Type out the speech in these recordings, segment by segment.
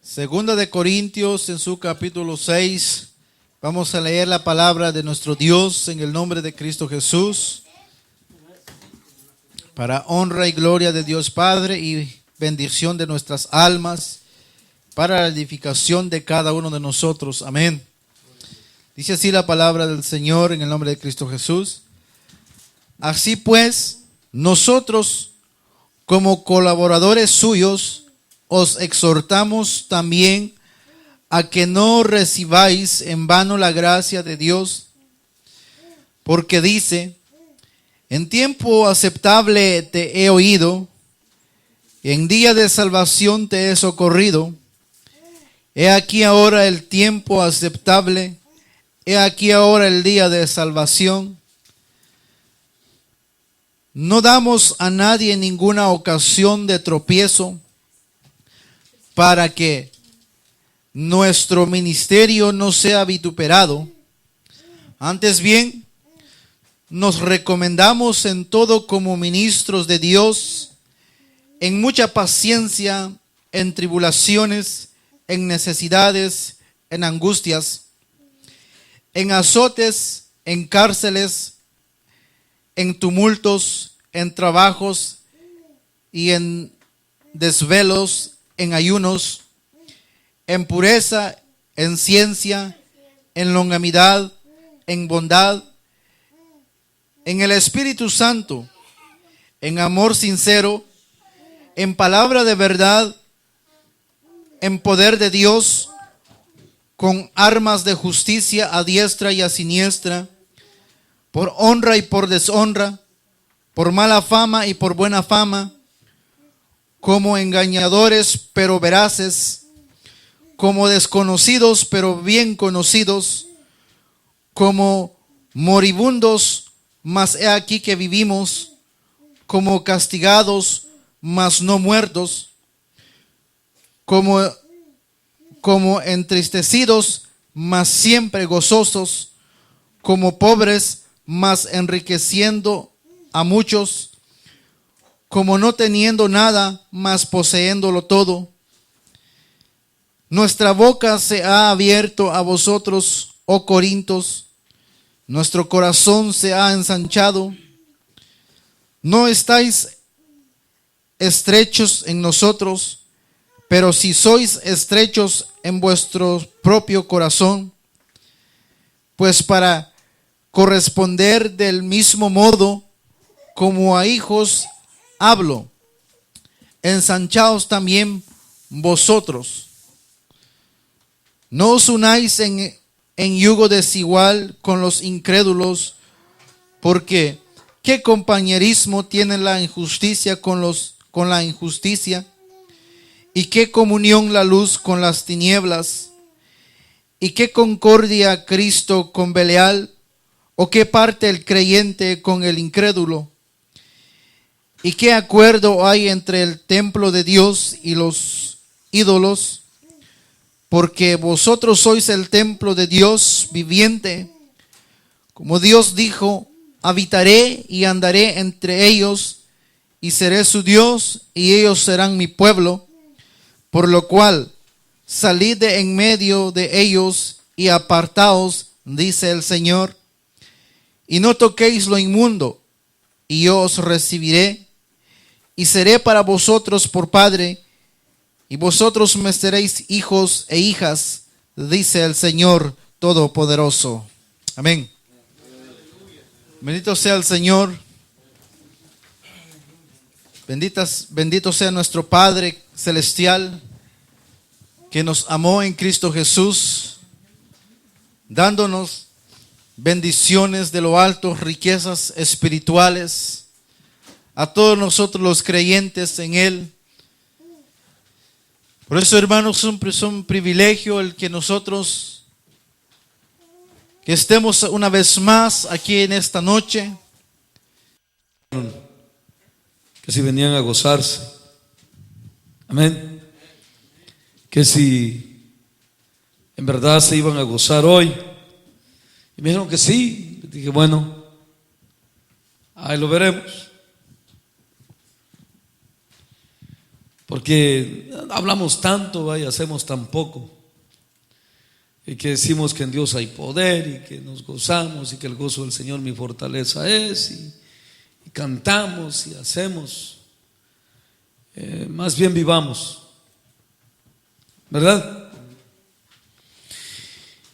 Segunda de Corintios en su capítulo 6. Vamos a leer la palabra de nuestro Dios en el nombre de Cristo Jesús, para honra y gloria de Dios Padre y bendición de nuestras almas, para la edificación de cada uno de nosotros. Amén. Dice así la palabra del Señor en el nombre de Cristo Jesús. Así pues, nosotros como colaboradores suyos os exhortamos también a que no recibáis en vano la gracia de Dios, porque dice: en tiempo aceptable te he oído, en día de salvación te he socorrido. He aquí ahora el tiempo aceptable, he aquí ahora el día de salvación. No damos a nadie ninguna ocasión de tropiezo, para que nuestro ministerio no sea vituperado. Antes bien, nos recomendamos en todo como ministros de Dios, en mucha paciencia, en tribulaciones, en necesidades, en angustias, en azotes, en cárceles, en tumultos, en trabajos y en desvelos, en ayunos, en pureza, en ciencia, en longanimidad, en bondad, en el Espíritu Santo, en amor sincero, en palabra de verdad, en poder de Dios, con armas de justicia a diestra y a siniestra, por honra y por deshonra, por mala fama y por buena fama, como engañadores pero veraces, como desconocidos pero bien conocidos, como moribundos, mas he aquí que vivimos, como castigados, mas no muertos, como entristecidos, mas siempre gozosos, como pobres, mas enriqueciendo a muchos, como no teniendo nada, mas poseéndolo todo. Nuestra boca se ha abierto a vosotros, oh Corintios, nuestro corazón se ha ensanchado. No estáis estrechos en nosotros, pero si sois estrechos en vuestro propio corazón, pues para corresponder del mismo modo como a hijos hablo, ensanchaos también vosotros. No os unáis en yugo desigual con los incrédulos, porque ¿qué compañerismo tiene la injusticia con la injusticia? ¿Y qué comunión la luz con las tinieblas? ¿Y qué concordia Cristo con Belial? ¿O qué parte el creyente con el incrédulo? ¿Y qué acuerdo hay entre el templo de Dios y los ídolos? Porque vosotros sois el templo de Dios viviente. Como Dios dijo: habitaré y andaré entre ellos, y seré su Dios, y ellos serán mi pueblo. Por lo cual, salid de en medio de ellos y apartaos, dice el Señor, y no toquéis lo inmundo, y yo os recibiré, y seré para vosotros por Padre, y vosotros me seréis hijos e hijas, dice el Señor Todopoderoso. Amén. Bendito sea el Señor. Bendito sea nuestro Padre Celestial, que nos amó en Cristo Jesús, dándonos bendiciones de lo alto, riquezas espirituales, a todos nosotros los creyentes en Él. Por eso, hermanos, es un privilegio el que nosotros que estemos una vez más aquí en esta noche. Que si venían a gozarse, amén, que si en verdad se iban a gozar hoy, y me dijeron que sí. Dije, bueno, ahí lo veremos, porque hablamos tanto y hacemos tan poco, y que decimos que en Dios hay poder y que nos gozamos y que el gozo del Señor mi fortaleza es, y cantamos y hacemos. Más bien vivamos, ¿verdad?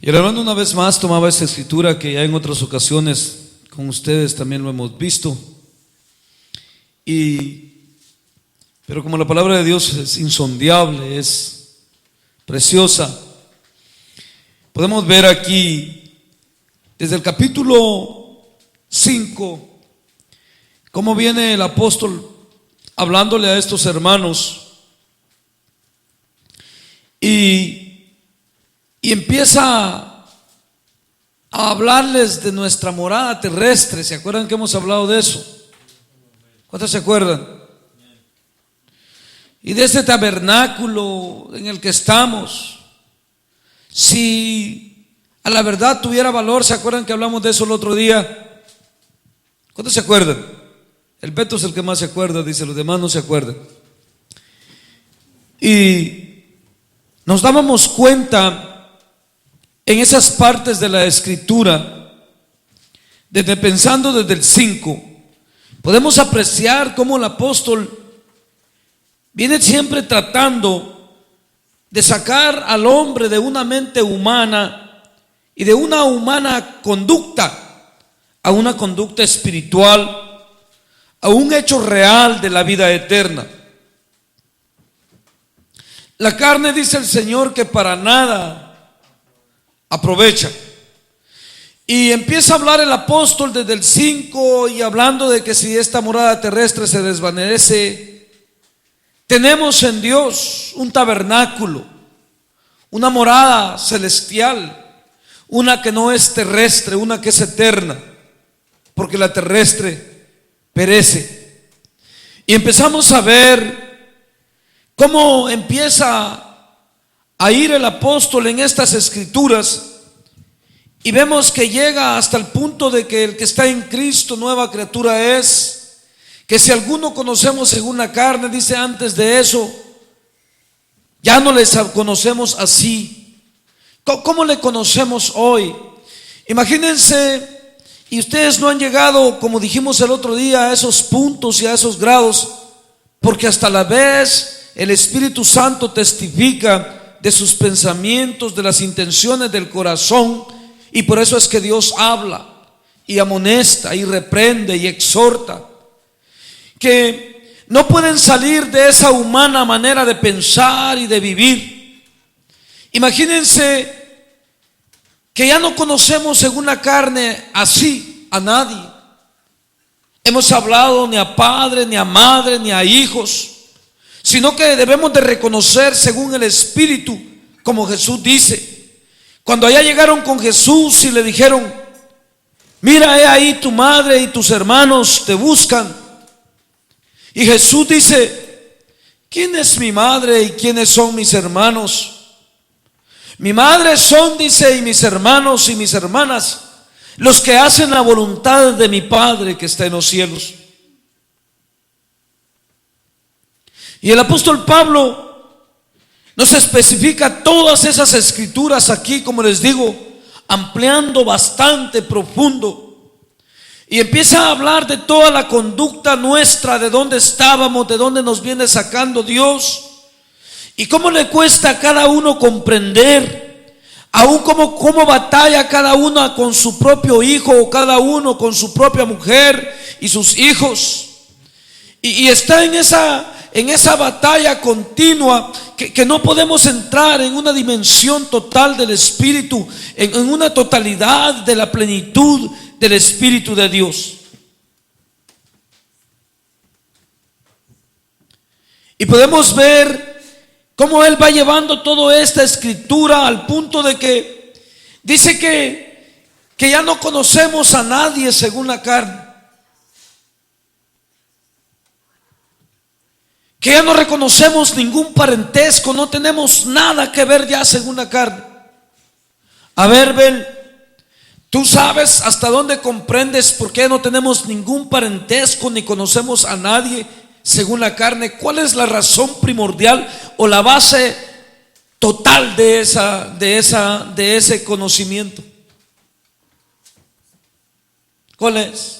Y el hermano una vez más tomaba esa escritura que ya en otras ocasiones con ustedes también lo hemos visto, pero como la palabra de Dios es insondable, es preciosa, podemos ver aquí desde el capítulo 5 cómo viene el apóstol hablándole a estos hermanos y empieza a hablarles de nuestra morada terrestre. ¿Se acuerdan que hemos hablado de eso? ¿Cuántos se acuerdan? Y de este tabernáculo en el que estamos. Si a la verdad tuviera valor, ¿se acuerdan que hablamos de eso el otro día? ¿Cuántos se acuerdan? El Beto es el que más se acuerda, dice, los demás no se acuerdan. Y nos dábamos cuenta en esas partes de la escritura, pensando desde el 5, podemos apreciar cómo el apóstol viene siempre tratando de sacar al hombre de una mente humana y de una humana conducta a una conducta espiritual, a un hecho real de la vida eterna. La carne, dice el Señor, que para nada aprovecha. Y empieza a hablar el apóstol desde el 5 y hablando de que si esta morada terrestre se desvanece, tenemos en Dios un tabernáculo, una morada celestial, una que no es terrestre, una que es eterna, porque la terrestre perece. Y empezamos a ver cómo empieza a ir el apóstol en estas escrituras y vemos que llega hasta el punto de que el que está en Cristo nueva criatura es, que si alguno conocemos según la carne, dice antes de eso, ya no les conocemos así. ¿Cómo le conocemos hoy? Imagínense, y ustedes no han llegado, como dijimos el otro día, a esos puntos y a esos grados, porque hasta la vez el Espíritu Santo testifica de sus pensamientos, de las intenciones del corazón, y por eso es que Dios habla y amonesta y reprende y exhorta, que no pueden salir de esa humana manera de pensar y de vivir. Imagínense que ya no conocemos según la carne así a nadie. Hemos hablado ni a padre, ni a madre, ni a hijos, sino que debemos de reconocer según el Espíritu, como Jesús dice. Cuando allá llegaron con Jesús y le dijeron: mira, he ahí tu madre y tus hermanos te buscan. Y Jesús dice: ¿quién es mi madre y quiénes son mis hermanos? Mi madre son, dice, y mis hermanos y mis hermanas, los que hacen la voluntad de mi Padre que está en los cielos. Y el apóstol Pablo nos especifica todas esas escrituras aquí, como les digo, ampliando bastante profundo. Y empieza a hablar de toda la conducta nuestra, de dónde estábamos, de dónde nos viene sacando Dios, y cómo le cuesta a cada uno comprender, aún cómo batalla cada uno con su propio hijo, o cada uno con su propia mujer y sus hijos. Y está en esa batalla continua que no podemos entrar en una dimensión total del Espíritu, en una totalidad de la plenitud del Espíritu de Dios. Y podemos ver cómo Él va llevando toda esta escritura al punto de que dice que ya no conocemos a nadie según la carne, que ya no reconocemos ningún parentesco, no tenemos nada que ver ya según la carne. A ver, Bel, ¿tú sabes hasta dónde comprendes por qué no tenemos ningún parentesco ni conocemos a nadie según la carne, ¿cuál es la razón primordial o la base total de ese conocimiento? ¿Cuál es?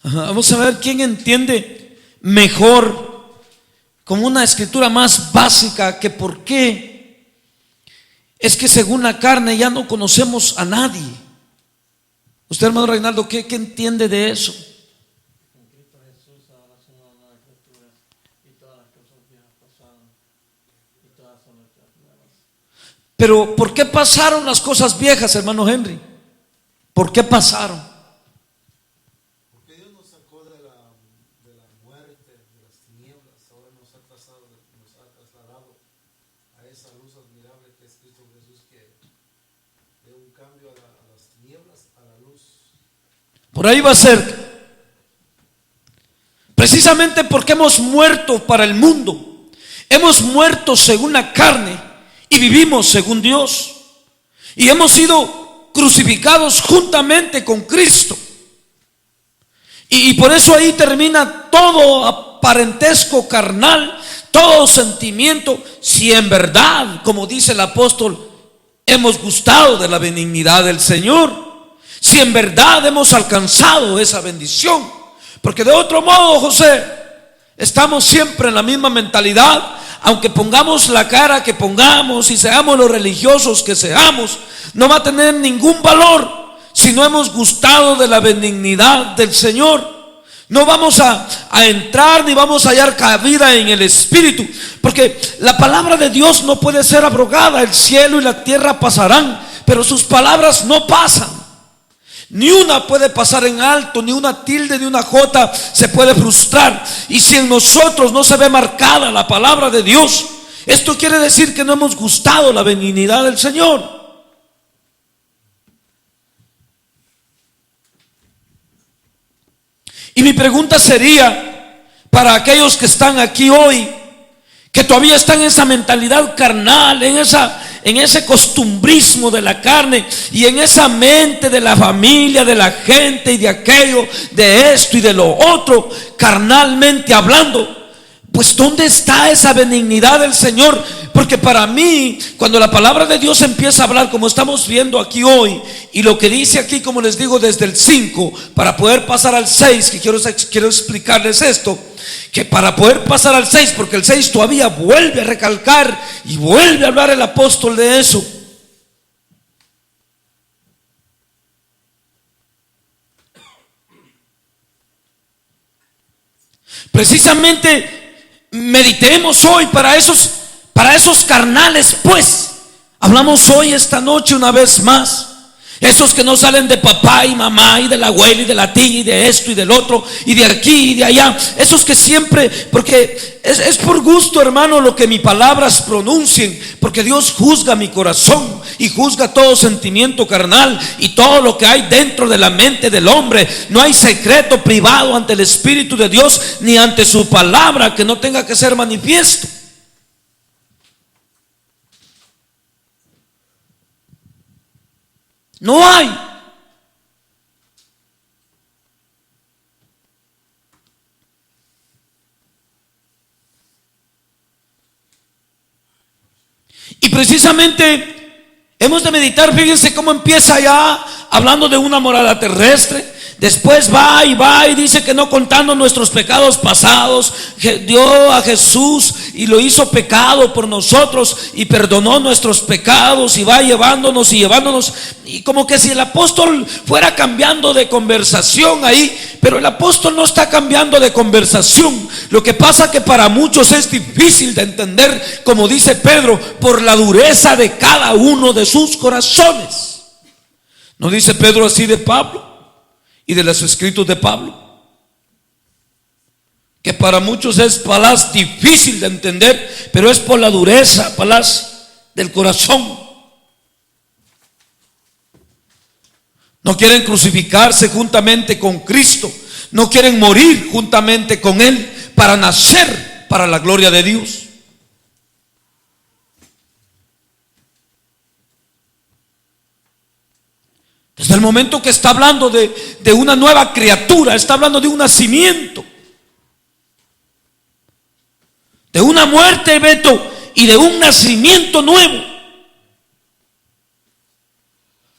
Vamos a ver quién entiende mejor, como una escritura más básica, que por qué es que según la carne ya no conocemos a nadie. Usted, hermano Reinaldo, ¿qué entiende de eso? Pero ¿por qué pasaron las cosas viejas, hermano Henry? ¿Por qué pasaron? Por ahí va a ser. Precisamente porque hemos muerto para el mundo, hemos muerto según la carne y vivimos según Dios, y hemos sido crucificados juntamente con Cristo. Y por eso ahí termina todo parentesco carnal, todo sentimiento, si en verdad, como dice el apóstol, hemos gustado de la benignidad del Señor, si en verdad hemos alcanzado esa bendición. Porque de otro modo, José, estamos siempre en la misma mentalidad. Aunque pongamos la cara que pongamos y seamos los religiosos que seamos, no va a tener ningún valor si no hemos gustado de la benignidad del Señor. No vamos a entrar ni vamos a hallar cabida en el Espíritu, porque la palabra de Dios no puede ser abrogada. El cielo y la tierra pasarán, pero sus palabras no pasan. Ni una puede pasar en alto, ni una tilde, ni una jota se puede frustrar. Y si en nosotros no se ve marcada la palabra de Dios, esto quiere decir que no hemos gustado la benignidad del Señor. Y mi pregunta sería para aquellos que están aquí hoy, que todavía están en esa mentalidad carnal, en ese costumbrismo de la carne y en esa mente de la familia, de la gente y de aquello, de esto y de lo otro, carnalmente hablando. Pues ¿dónde está esa benignidad del Señor? Porque para mí, cuando la palabra de Dios empieza a hablar, como estamos viendo aquí hoy, y lo que dice aquí, como les digo, desde el 5, para poder pasar al 6, que quiero explicarles esto, que para poder pasar al 6, porque el 6 todavía vuelve a recalcar y vuelve a hablar el apóstol de eso. Precisamente meditemos hoy para esos carnales, pues. Hablamos hoy, esta noche, una vez más. Esos que no salen de papá y mamá y de la abuela y de la tía y de esto y del otro y de aquí y de allá. Esos que siempre, porque es por gusto, hermano, lo que mis palabras pronuncien, porque Dios juzga mi corazón y juzga todo sentimiento carnal y todo lo que hay dentro de la mente del hombre. No hay secreto privado ante el Espíritu de Dios ni ante su palabra que no tenga que ser manifiesto. No hay. Y precisamente hemos de meditar, fíjense cómo empieza ya hablando de una morada terrestre. Después va y dice que no contando nuestros pecados pasados, dio a Jesús y lo hizo pecado por nosotros y perdonó nuestros pecados y va llevándonos. Y y como que si el apóstol fuera cambiando de conversación ahí, pero el apóstol no está cambiando de conversación. Lo que pasa que para muchos es difícil de entender, como dice Pedro, por la dureza de cada uno de sus corazones. ¿No dice Pedro así de Pablo y de los escritos de Pablo? Que para muchos es palaz difícil de entender, pero es por la dureza, palaz del corazón. No quieren crucificarse juntamente con Cristo, no quieren morir juntamente con Él para nacer para la gloria de Dios. Desde el momento que está hablando de una nueva criatura, está hablando de un nacimiento, de una muerte, Beto, y de un nacimiento nuevo,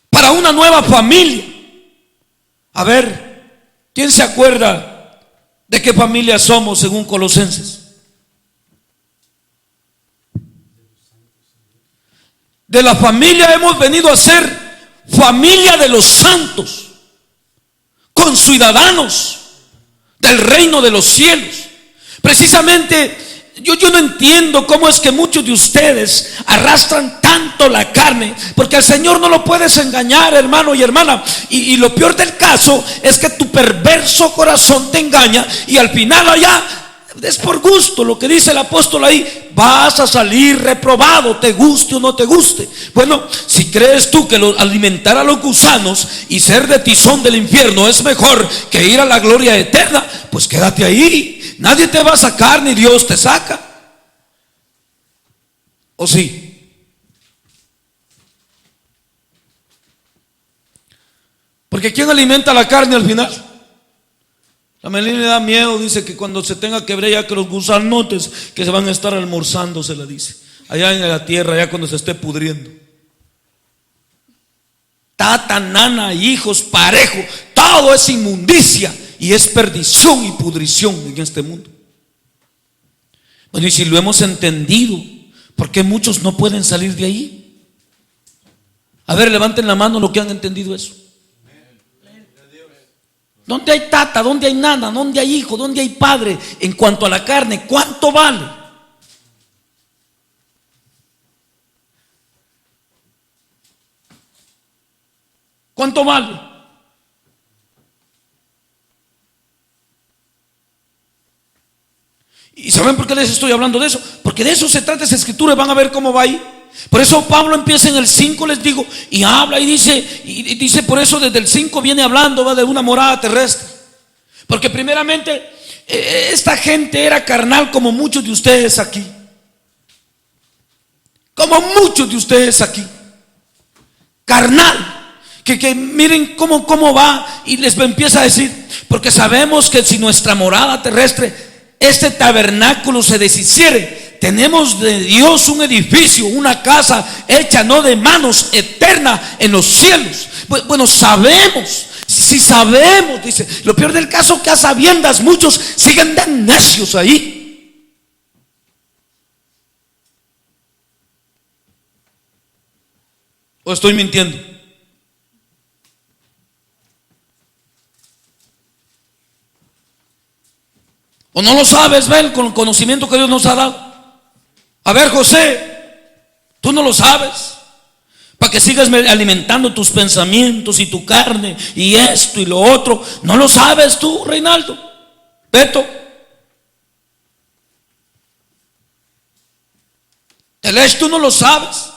para una nueva familia. A ver, ¿quién se acuerda de qué familia somos según Colosenses? De la familia hemos venido a ser familia de los santos, conciudadanos del reino de los cielos. Precisamente yo no entiendo cómo es que muchos de ustedes arrastran tanto la carne, porque al Señor no lo puedes engañar, hermano y hermana, y lo peor del caso es que tu perverso corazón te engaña, y al final allá es por gusto. Lo que dice el apóstol ahí: vas a salir reprobado, te guste o no te guste. Bueno, si crees tú que alimentar a los gusanos y ser de tizón del infierno es mejor que ir a la gloria eterna, pues quédate ahí. Nadie te va a sacar, ni Dios te saca. ¿O sí? Porque ¿quién alimenta la carne al final? La Melina le da miedo, dice que cuando se tenga que ver ya que los gusanotes que se van a estar almorzando, se la dice, allá en la tierra, ya cuando se esté pudriendo. Tata, nana, hijos, parejo, todo es inmundicia y es perdición y pudrición en este mundo. Bueno, y si lo hemos entendido, ¿por qué muchos no pueden salir de ahí? A ver, levanten la mano los que han entendido eso. ¿Dónde hay tata? ¿Dónde hay nana? ¿Dónde hay hijo? ¿Dónde hay padre? En cuanto a la carne, ¿cuánto vale? ¿Cuánto vale? ¿Y saben por qué les estoy hablando de eso? Porque de eso se trata esa escritura, y van a ver cómo va ahí. Por eso Pablo empieza en el 5, les digo, y habla y dice, por eso desde el 5 viene hablando, va, de una morada terrestre. Porque primeramente esta gente era carnal como muchos de ustedes aquí. Como muchos de ustedes aquí. Carnal. Que miren cómo va, y les empieza a decir, porque sabemos que si nuestra morada terrestre, este tabernáculo, se deshiciere, tenemos de Dios un edificio, una casa hecha no de manos, eterna en los cielos. Bueno, sabemos, si sabemos, dice, lo peor del caso que a sabiendas muchos siguen de necios ahí. ¿O estoy mintiendo? ¿O no lo sabes, ven, con el conocimiento que Dios nos ha dado? A ver, José, tú no lo sabes, para que sigas alimentando tus pensamientos y tu carne y esto y lo otro. ¿No lo sabes tú, Reinaldo? Beto, Telech, tú no lo sabes.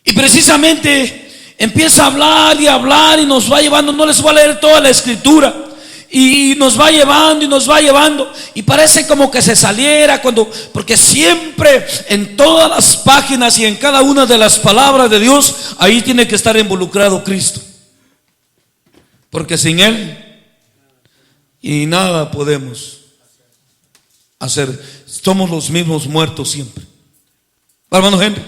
Y precisamente empieza a hablar y hablar y nos va llevando. No les voy a leer toda la escritura, y nos va llevando y nos va llevando, y parece como que se saliera porque siempre en todas las páginas y en cada una de las palabras de Dios, ahí tiene que estar involucrado Cristo, porque sin Él y nada podemos hacer. Somos los mismos muertos siempre. Hermano Henry,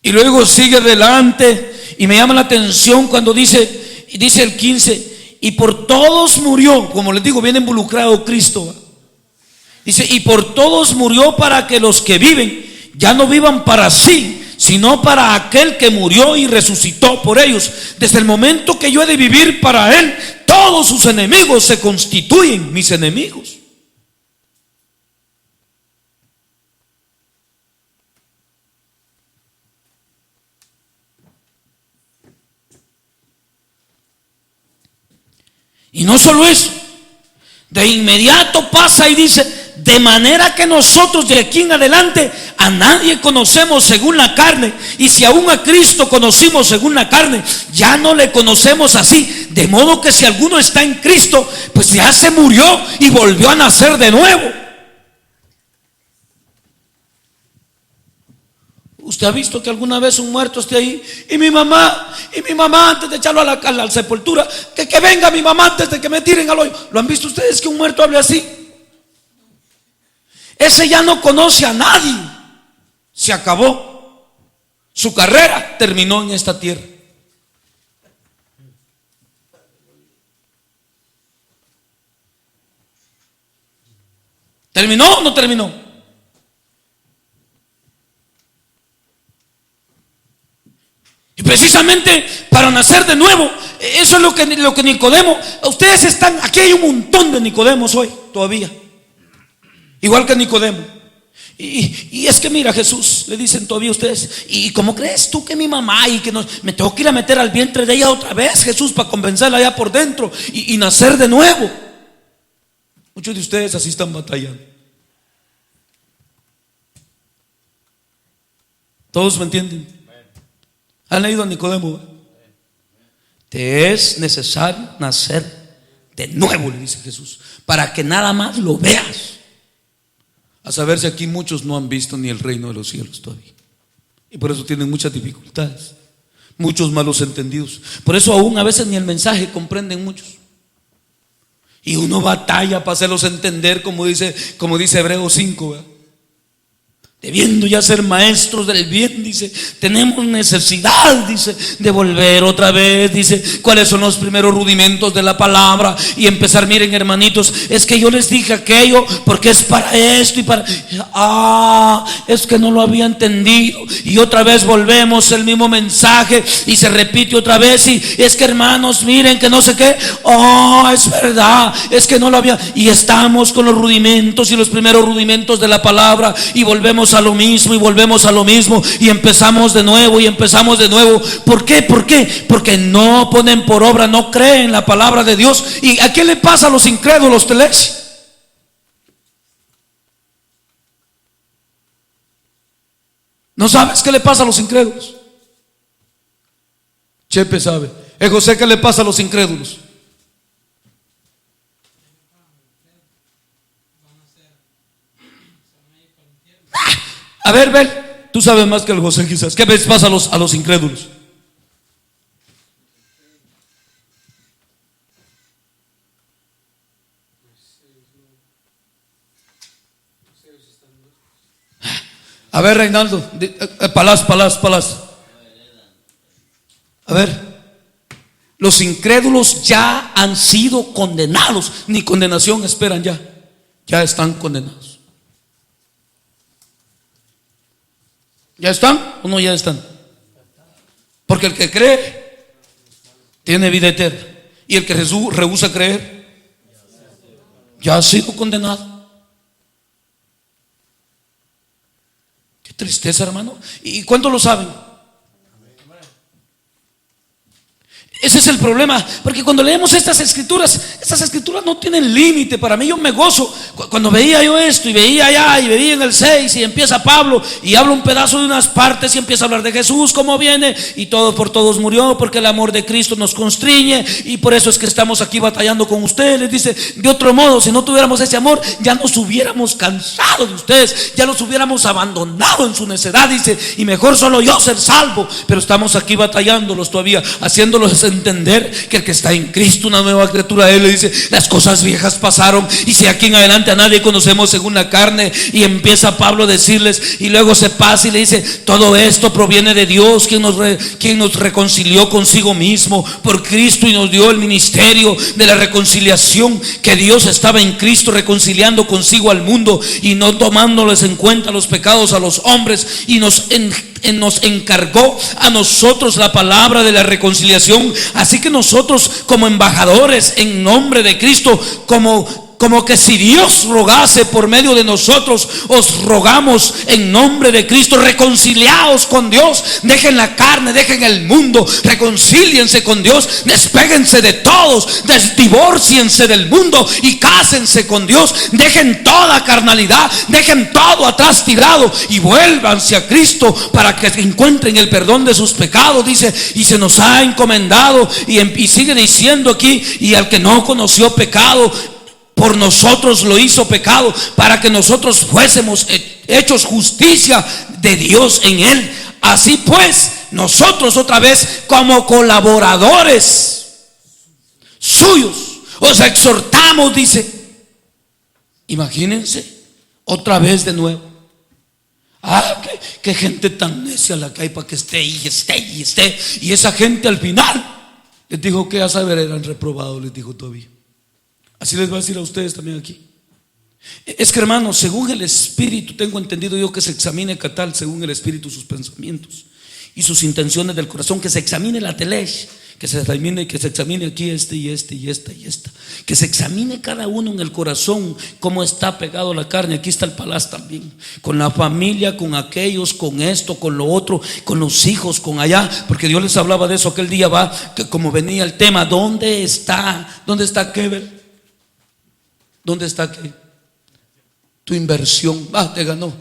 y luego sigue adelante, y me llama la atención cuando dice el 15, y por todos murió. Como les digo, viene involucrado Cristo. Dice, y por todos murió para que los que viven ya no vivan para sí, sino para aquel que murió y resucitó por ellos. Desde el momento que yo he de vivir para Él, todos sus enemigos se constituyen mis enemigos. Y no solo eso, de inmediato pasa y dice, de manera que nosotros de aquí en adelante a nadie conocemos según la carne, y si aún a Cristo conocimos según la carne, ya no le conocemos así. De modo que si alguno está en Cristo, pues ya se murió y volvió a nacer de nuevo. ¿Usted ha visto que alguna vez un muerto esté ahí? Y mi mamá antes de echarlo a la sepultura, que venga mi mamá antes de que me tiren al hoyo. ¿Lo han visto ustedes que un muerto hable así? Ese ya no conoce a nadie. Se acabó. Su carrera terminó en esta tierra. ¿Terminó o no terminó? Y precisamente para nacer de nuevo, eso es lo que Nicodemo, ustedes están, aquí hay un montón de Nicodemos hoy todavía, igual que Nicodemo. Y es que mira, Jesús, le dicen todavía ustedes, ¿y cómo crees tú que mi mamá y que me tengo que ir a meter al vientre de ella otra vez, Jesús, para convencerla allá por dentro y nacer de nuevo? Muchos de ustedes así están batallando. ¿Todos me entienden? ¿Han leído a Nicodemo? Te es necesario nacer de nuevo, le dice Jesús, para que nada más lo veas. A saber si aquí muchos no han visto ni el reino de los cielos todavía, y por eso tienen muchas dificultades, muchos malos entendidos. Por eso aún a veces ni el mensaje comprenden muchos, y uno batalla para hacerlos entender, como dice Hebreos 5, ¿verdad? Debiendo ya ser maestros del bien, dice, tenemos necesidad, dice, de volver otra vez, dice, cuáles son los primeros rudimentos de la palabra y empezar. Miren, hermanitos, es que yo les dije aquello porque es para esto y para, es que no lo había entendido, y otra vez volvemos el mismo mensaje y se repite otra vez, y es que hermanos, miren que no sé qué, es verdad, es que no lo había, y estamos con los rudimentos y los primeros rudimentos de la palabra y volvemos a lo mismo y volvemos a lo mismo y empezamos de nuevo y empezamos de nuevo. ¿Por qué? ¿Por qué? Porque no ponen por obra, no creen la palabra de Dios. ¿Y a qué le pasa a los incrédulos, Telex? ¿No sabes qué le pasa a los incrédulos? Chepe sabe. José, ¿qué le pasa a los incrédulos? A ver, tú sabes más que el José quizás. ¿Qué les pasa a los incrédulos? A ver, Reinaldo, Palaz. A ver, los incrédulos ya han sido condenados, ni condenación esperan ya están condenados. ¿Ya están o no ya están? Porque el que cree tiene vida eterna, y el que rehúsa creer ya ha sido condenado. Qué tristeza, hermano. ¿Y cuántos lo saben? Ese es el problema, porque cuando leemos estas escrituras no tienen límite. Para mí, yo me gozo cuando veía yo esto y veía allá y veía en el 6 y empieza Pablo y habla un pedazo de unas partes y empieza a hablar de Jesús, cómo viene y todo por todos murió, porque el amor de Cristo nos constriñe y por eso es que estamos aquí batallando con ustedes. Dice, de otro modo, si no tuviéramos ese amor, ya nos hubiéramos cansado de ustedes, ya los hubiéramos abandonado en su necedad. Dice, y mejor solo yo ser salvo, pero estamos aquí batallándolos todavía, haciéndolos entender que el que está en Cristo, una nueva criatura. Él le dice: las cosas viejas pasaron, y si aquí en adelante a nadie conocemos según la carne. Y empieza Pablo a decirles, y luego se pasa y le dice: todo esto proviene de Dios, quien nos reconcilió consigo mismo por Cristo y nos dio el ministerio de la reconciliación. Que Dios estaba en Cristo reconciliando consigo al mundo y no tomándoles en cuenta los pecados a los hombres, y nos encargó a nosotros la palabra de la reconciliación. Así que nosotros, como embajadores en nombre de Cristo, como que si Dios rogase por medio de nosotros, os rogamos en nombre de Cristo: reconciliaos con Dios, dejen la carne, dejen el mundo, reconcíliense con Dios, despéguense de todos, desdivórciense del mundo y cásense con Dios, dejen toda carnalidad, dejen todo atrás tirado y vuélvanse a Cristo para que encuentren el perdón de sus pecados. Dice: y se nos ha encomendado, y sigue diciendo aquí: y al que no conoció pecado, por nosotros lo hizo pecado, para que nosotros fuésemos hechos justicia de Dios en él. Así pues, nosotros otra vez, como colaboradores suyos, os exhortamos, dice. Imagínense, otra vez de nuevo. Qué gente tan necia la que hay para que esté y esté y esté. Y esa gente al final les dijo que a saber eran reprobados, les dijo todavía. Así les va a decir a ustedes también aquí. Es que, hermanos, según el Espíritu, tengo entendido yo que se examine Catal, según el Espíritu, sus pensamientos y sus intenciones del corazón. Que se examine la telesh, que se examine aquí y esta y esta. Que se examine cada uno en el corazón, cómo está pegado la carne. Aquí está el Palaz también, con la familia, con aquellos, con esto, con lo otro, con los hijos, con allá. Porque Dios les hablaba de eso aquel día, que como venía el tema: ¿dónde está Keber? ¿Dónde está tu inversión? Te ganó.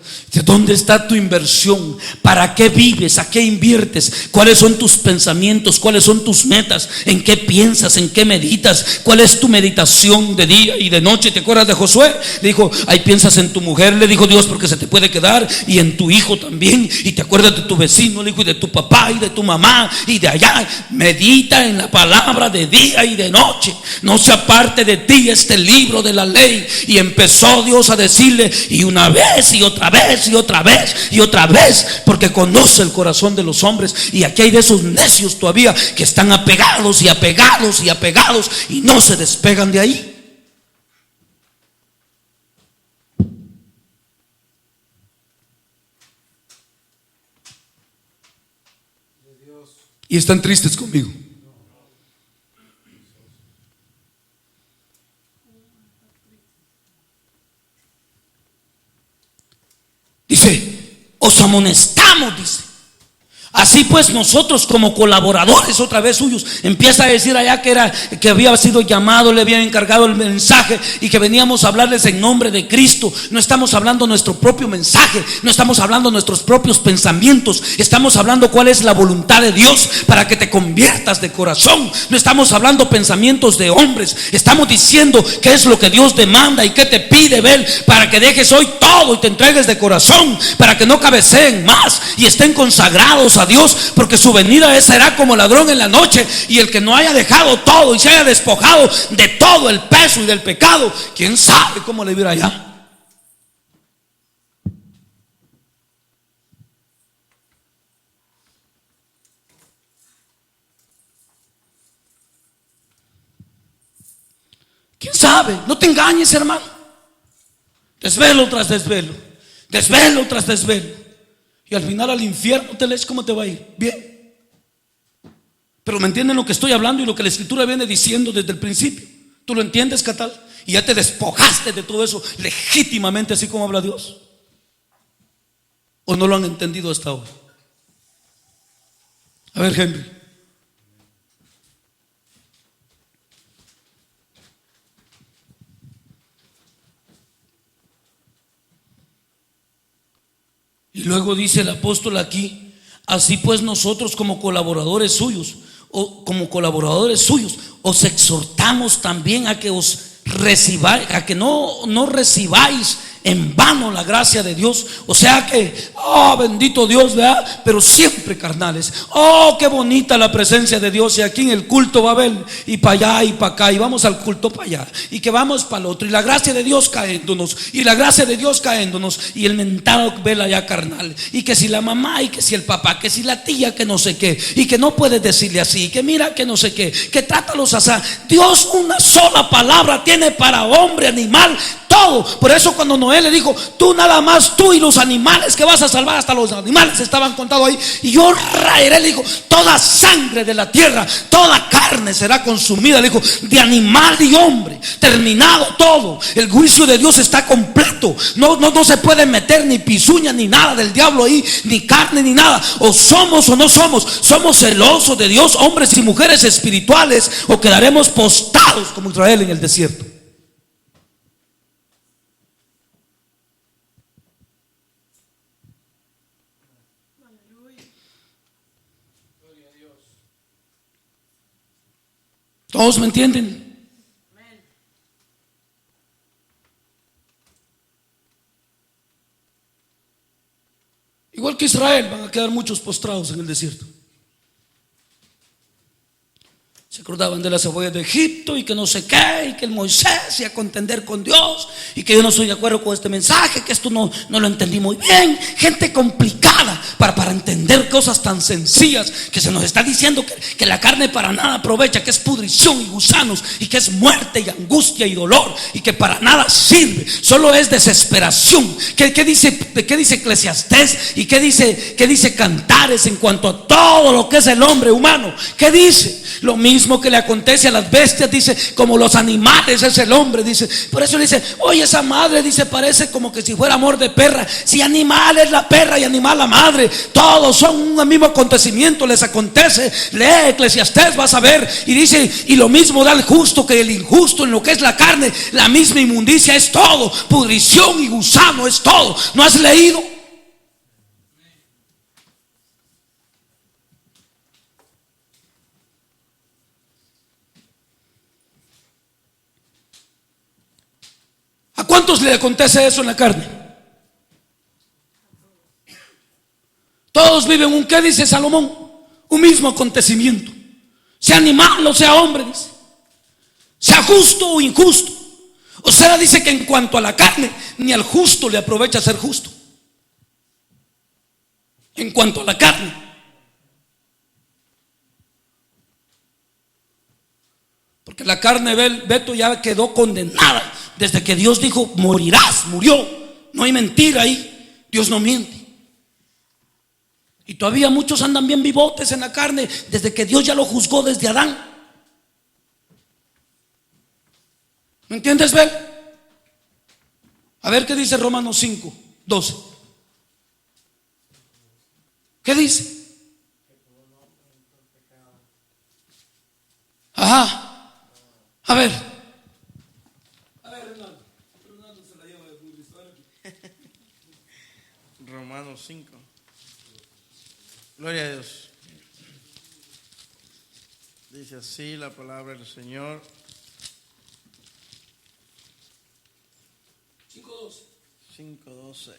¿Dónde está tu inversión? ¿Para qué vives? ¿A qué inviertes? ¿Cuáles son tus pensamientos? ¿Cuáles son tus metas? ¿En qué piensas? ¿En qué meditas? ¿Cuál es tu meditación de día y de noche? ¿Te acuerdas de Josué? Le dijo: ahí piensas en tu mujer, le dijo Dios, porque se te puede quedar, y en tu hijo también. Y te acuerdas de tu vecino, le dijo, y de tu papá y de tu mamá y de allá. Medita en la palabra de día y de noche. No se aparte de ti este libro de la ley. Y empezó Dios a decirle, y una vez y otra vez y otra vez y otra vez, porque conoce el corazón de los hombres. Y aquí hay de esos necios todavía que están apegados y apegados y apegados y no se despegan de ahí. Y están tristes conmigo. Dice: os amonestamos, dice. Así pues, nosotros como colaboradores otra vez suyos. Empieza a decir allá que había sido llamado, le habían encargado el mensaje y que veníamos a hablarles en nombre de Cristo. No estamos hablando nuestro propio mensaje, no estamos hablando nuestros propios pensamientos. Estamos hablando cuál es la voluntad de Dios para que te conviertas de corazón. No estamos hablando pensamientos de hombres. Estamos diciendo qué es lo que Dios demanda y qué te pide ver, para que dejes hoy todo y te entregues de corazón, para que no cabeceen más y estén consagrados a Dios, porque su venida será como ladrón en la noche. Y el que no haya dejado todo y se haya despojado de todo el peso y del pecado, quién sabe cómo le irá allá. ¿Quién sabe? No te engañes, hermano. Desvelo tras desvelo, desvelo tras desvelo. Y al final al infierno te lees, ¿cómo te va a ir? Bien. Pero me entienden lo que estoy hablando y lo que la Escritura viene diciendo desde el principio. ¿Tú lo entiendes, Catal? Y ya te despojaste de todo eso legítimamente, así como habla Dios. ¿O no lo han entendido hasta ahora? A ver, Henry. Y luego dice el apóstol aquí: así pues nosotros como colaboradores suyos, os exhortamos también a que os recibáis, a que no recibáis en vano la gracia de Dios. O sea que, bendito Dios, ¿verdad? Pero siempre carnales. Qué bonita la presencia de Dios. Y aquí en el culto va a haber, y para allá y para acá, y vamos al culto para allá, y que vamos para el otro, y la gracia de Dios caéndonos, y la gracia de Dios caéndonos, y el mentado vela ya carnal, y que si la mamá, y que si el papá, que si la tía, que no sé qué, y que no puedes decirle así, que mira que no sé qué, que trátalos así. Dios una sola palabra tiene para hombre, animal, todo. Por eso cuando Noé le dijo, tú nada más, tú y los animales que vas a salvar, hasta los animales estaban contados ahí, y yo raeré, le dijo, toda sangre de la tierra, toda carne será consumida, le dijo, de animal y hombre, terminado todo. El juicio de Dios está completo. No se puede meter ni pisuña ni nada del diablo ahí, ni carne ni nada. O somos o no somos. Somos celosos de Dios, hombres y mujeres espirituales, o quedaremos postrados como Israel en el desierto. ¿Todos me entienden? Igual que Israel, van a quedar muchos postrados en el desierto. Se acordaban de las cebollas de Egipto, y que no sé qué, y que el Moisés, y a contender con Dios, y que yo no estoy de acuerdo con este mensaje, que esto no lo entendí muy bien. Gente complicada para entender cosas tan sencillas, que se nos está diciendo que la carne para nada aprovecha, que es pudrición y gusanos, y que es muerte y angustia y dolor, y que para nada sirve, solo es desesperación. ¿Qué dice Eclesiastés? ¿Y qué dice Cantares en cuanto a todo lo que es el hombre humano? ¿Qué dice? Lo mismo que le acontece a las bestias, dice, como los animales es el hombre, dice. Por eso dice, oye, esa madre, dice, parece como que si fuera amor de perra. Si animal es la perra y animal la madre, todos son un mismo acontecimiento, les acontece. Lee Eclesiastés, vas a ver. Y dice, y lo mismo da el justo que el injusto. En lo que es la carne, la misma inmundicia es todo, pudrición y gusano es todo. ¿No has leído? ¿A cuántos le acontece eso en la carne? Todos viven un, ¿qué dice Salomón? Un mismo acontecimiento. Sea animal o sea hombre, dice. Sea justo o injusto. O sea, dice que en cuanto a la carne, ni al justo le aprovecha ser justo. En cuanto a la carne. Porque la carne, Beto, ya quedó condenada. Desde que Dios dijo, morirás, murió. No hay mentira ahí. Dios no miente. Y todavía muchos andan bien vivotes en la carne, desde que Dios ya lo juzgó desde Adán. ¿Me entiendes, Bel? A ver qué dice Romanos 5:12. ¿Qué dice? Ajá. A ver. Romanos 5. Gloria a Dios. Dice así la palabra del Señor. 5:12.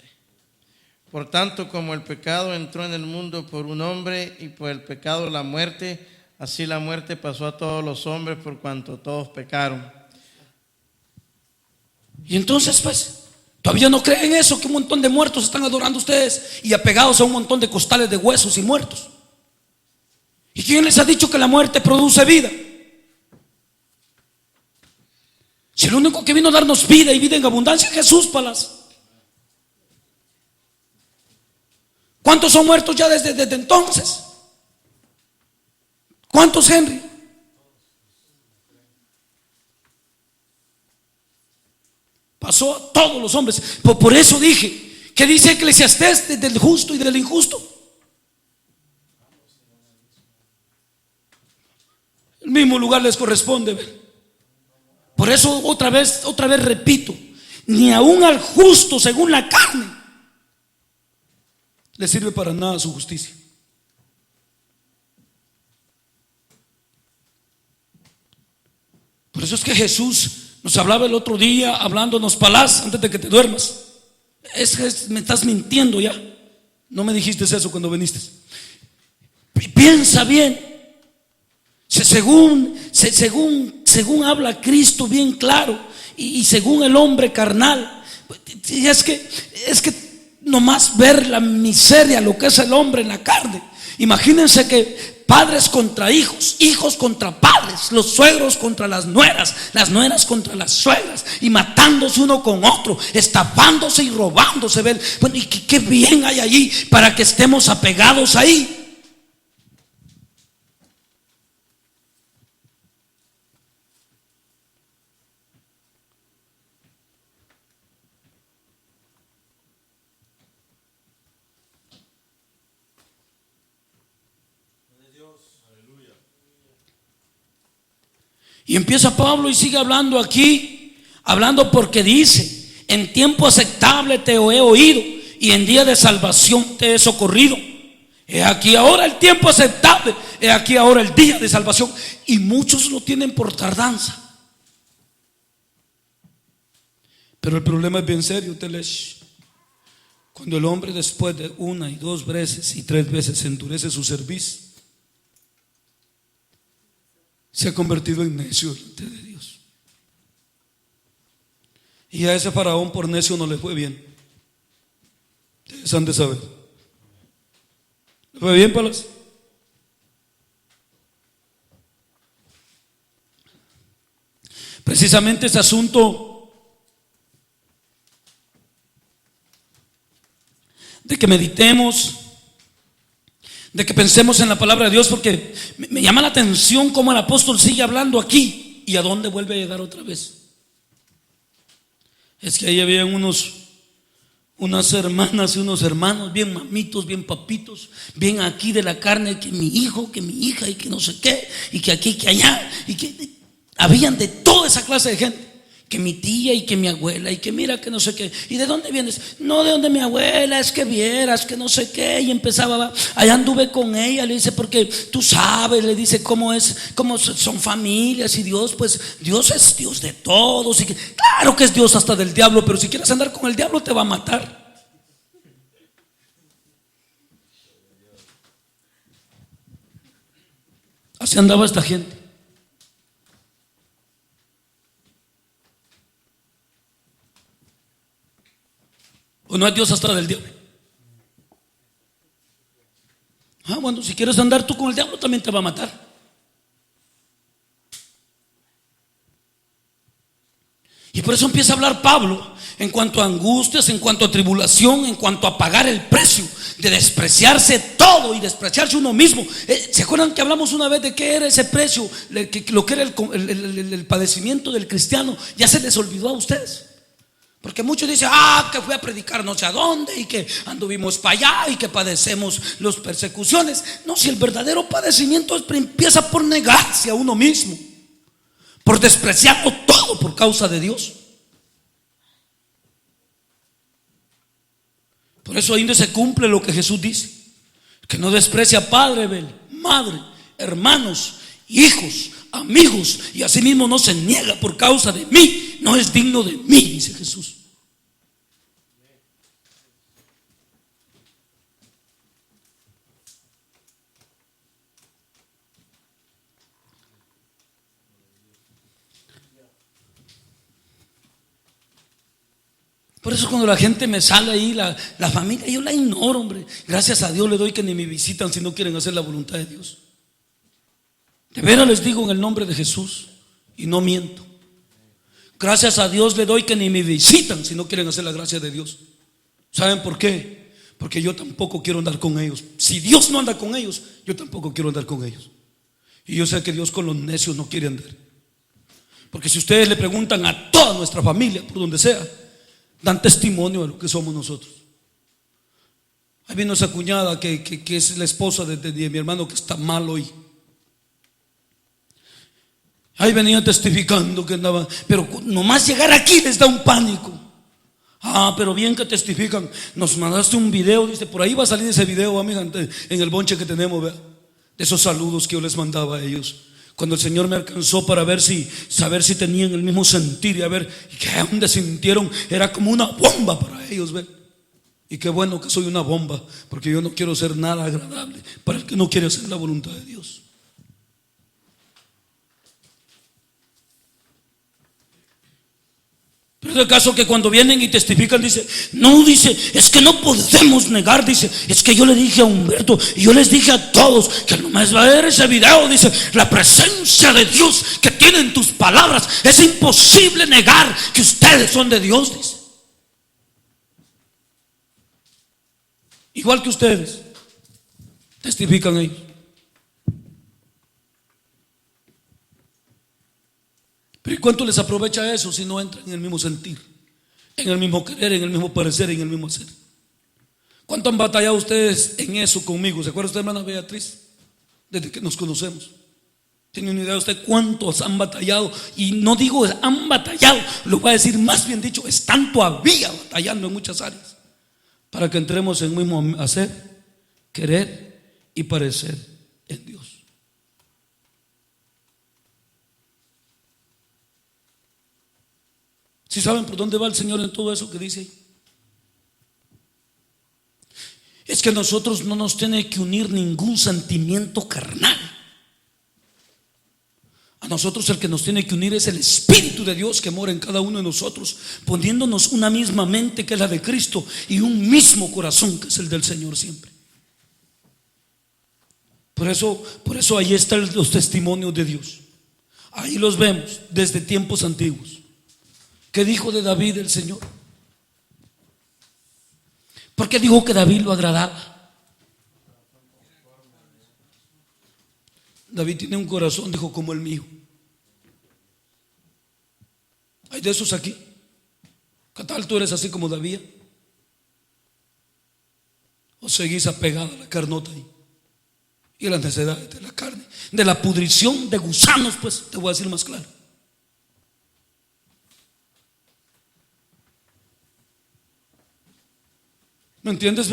Por tanto, como el pecado entró en el mundo por un hombre, y por el pecado la muerte, así la muerte pasó a todos los hombres por cuanto todos pecaron. Y entonces, pues, todavía no creen eso, que un montón de muertos están adorando ustedes y apegados a un montón de costales de huesos y muertos. ¿Y quién les ha dicho que la muerte produce vida? Si el único que vino a darnos vida y vida en abundancia es Jesús, Palas. ¿Cuántos son muertos ya desde entonces? ¿Cuántos, Henry? Pasó a todos los hombres. Por eso dije, ¿qué dice Eclesiastés del justo y del injusto? El mismo lugar les corresponde. Por eso otra vez repito, ni aún al justo según la carne le sirve para nada su justicia. Por eso es que Jesús nos hablaba el otro día, hablándonos, Palaz, antes de que te duermas. me estás mintiendo ya. No me dijiste eso cuando viniste. Piensa bien. Según habla Cristo bien claro, y según el hombre carnal, y es que nomás ver la miseria, lo que es el hombre en la carne. Imagínense que padres contra hijos, hijos contra padres, los suegros contra las nueras contra las suegras, y matándose uno con otro, estafándose y robándose. Bueno, y qué bien hay allí para que estemos apegados ahí. Y empieza Pablo y sigue hablando aquí, hablando porque dice: en tiempo aceptable te he oído, y en día de salvación te he socorrido. He aquí ahora el tiempo aceptable, he aquí ahora el día de salvación. Y muchos lo tienen por tardanza. Pero el problema es bien serio, Telesh. Cuando el hombre, después de 1 y 2 veces y 3 veces endurece su cerviz, se ha convertido en necio delante de Dios. Y a ese faraón por necio no le fue bien. Ustedes han de saber. ¿Le fue bien, Palas? Precisamente este asunto de que meditemos, de que pensemos en la palabra de Dios, porque me llama la atención cómo el apóstol sigue hablando aquí y a dónde vuelve a llegar otra vez. Es que ahí habían unas hermanas y unos hermanos bien mamitos, bien papitos, bien aquí de la carne, que mi hijo, que mi hija, y que no sé qué, y que aquí, que allá, y que habían de toda esa clase de gente. Que mi tía y que mi abuela, y que mira que no sé qué. ¿Y de dónde vienes? No, de donde mi abuela, es que vieras que no sé qué. Y empezaba, allá anduve con ella, le dice, porque tú sabes, le dice cómo son familias, y Dios, pues Dios es Dios de todos, y que, claro que es Dios hasta del diablo, pero si quieres andar con el diablo te va a matar. Así andaba esta gente. ¿O no es Dios hasta del diablo? Bueno, si quieres andar tú con el diablo también te va a matar. Y por eso empieza a hablar Pablo en cuanto a angustias, en cuanto a tribulación, en cuanto a pagar el precio de despreciarse todo y despreciarse uno mismo. ¿Se acuerdan que hablamos una vez de qué era ese precio? Lo que era el padecimiento del cristiano. Ya se les olvidó a ustedes. Porque muchos dicen, que fui a predicar no sé a dónde, y que anduvimos para allá, y que padecemos las persecuciones. No, si el verdadero padecimiento empieza por negarse a uno mismo, por despreciarlo todo por causa de Dios. Por eso ahí donde se cumple lo que Jesús dice: que no desprecia a padre, madre, hermanos, hijos, amigos, y asimismo no se niega por causa de mí. No es digno de mí, dice Jesús. Por eso cuando la gente me sale ahí, la familia, yo la ignoro, hombre. Gracias a Dios le doy que ni me visitan si no quieren hacer la voluntad de Dios. De veras les digo en el nombre de Jesús, y no miento. Gracias a Dios le doy que ni me visitan si no quieren hacer la gracia de Dios. ¿Saben por qué? Porque yo tampoco quiero andar con ellos. Si Dios no anda con ellos, yo tampoco quiero andar con ellos. Y yo sé que Dios con los necios no quiere andar. Porque si ustedes le preguntan a toda nuestra familia, por donde sea, dan testimonio de lo que somos nosotros. Ahí vino esa cuñada que es la esposa de mi hermano, que está mal hoy. Ahí venía testificando que andaba, pero nomás llegar aquí les da un pánico. Pero bien que testifican. Nos mandaste un video, dice, por ahí va a salir ese video, amiga, en el bonche que tenemos, ¿verdad? De esos saludos que yo les mandaba a ellos. Cuando el Señor me alcanzó para saber si tenían el mismo sentir, y a ver que donde sintieron era como una bomba para ellos, ¿ve? Y qué bueno que soy una bomba, porque yo no quiero ser nada agradable para el que no quiere hacer la voluntad de Dios. Pero es el caso que cuando vienen y testifican, dice, no, dice, es que no podemos negar, dice, es que yo le dije a Humberto y yo les dije a todos que nomás va a ver ese video, dice, la presencia de Dios que tienen tus palabras, es imposible negar que ustedes son de Dios, dice. Igual que ustedes, testifican ellos. Pero ¿y cuánto les aprovecha eso si no entran en el mismo sentir, en el mismo querer, en el mismo parecer, en el mismo hacer? ¿Cuánto han batallado ustedes en eso conmigo? ¿Se acuerda usted, hermana Beatriz? Desde que nos conocemos. ¿Tiene una idea de usted cuántos han batallado? Y no digo han batallado, lo voy a decir más bien dicho, están todavía batallando en muchas áreas para que entremos en el mismo hacer, querer y parecer en Dios. ¿Sí saben por dónde va el Señor en todo eso que dice ahí? Es que a nosotros no nos tiene que unir ningún sentimiento carnal. A nosotros el que nos tiene que unir es el Espíritu de Dios que mora en cada uno de nosotros, poniéndonos una misma mente que es la de Cristo y un mismo corazón que es el del Señor siempre. Por eso ahí están los testimonios de Dios. Ahí los vemos desde tiempos antiguos. ¿Qué dijo de David el Señor? ¿Por qué dijo que David lo agradaba? David tiene un corazón, dijo, como el mío. ¿Hay de esos aquí? ¿Qué tal tú eres así como David? ¿O seguís apegado a la carnota ahí? Y a las necesidades de la carne, de la pudrición de gusanos, pues te voy a decir más claro. ¿Me entiendes?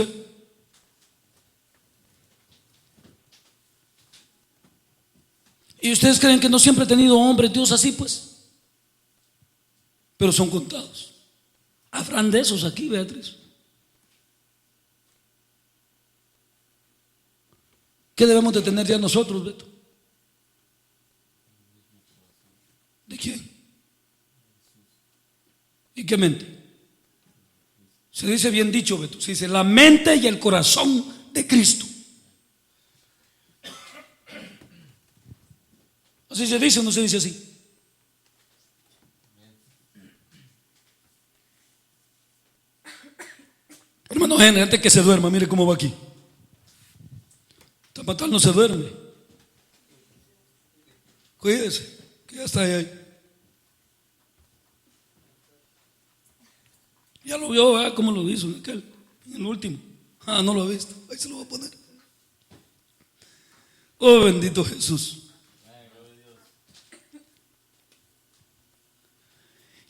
Y ustedes creen que no siempre he tenido hombres Dios así, pues, pero son contados. Habrán de esos aquí, Beatriz. ¿Qué debemos de tener ya nosotros, Beto? ¿De quién? ¿Y qué mente? Se dice bien dicho, Beto. Se dice la mente y el corazón de Cristo. ¿Así se dice o no se dice así? Hermano, gente que se duerma, mire cómo va aquí. Tapatal no se duerme. Cuídese, que ya está ahí. Ya lo vio, ¿verdad? ¿Cómo lo hizo en el último? Ah, no lo ha visto. Ahí se lo voy a poner. Oh, bendito Jesús.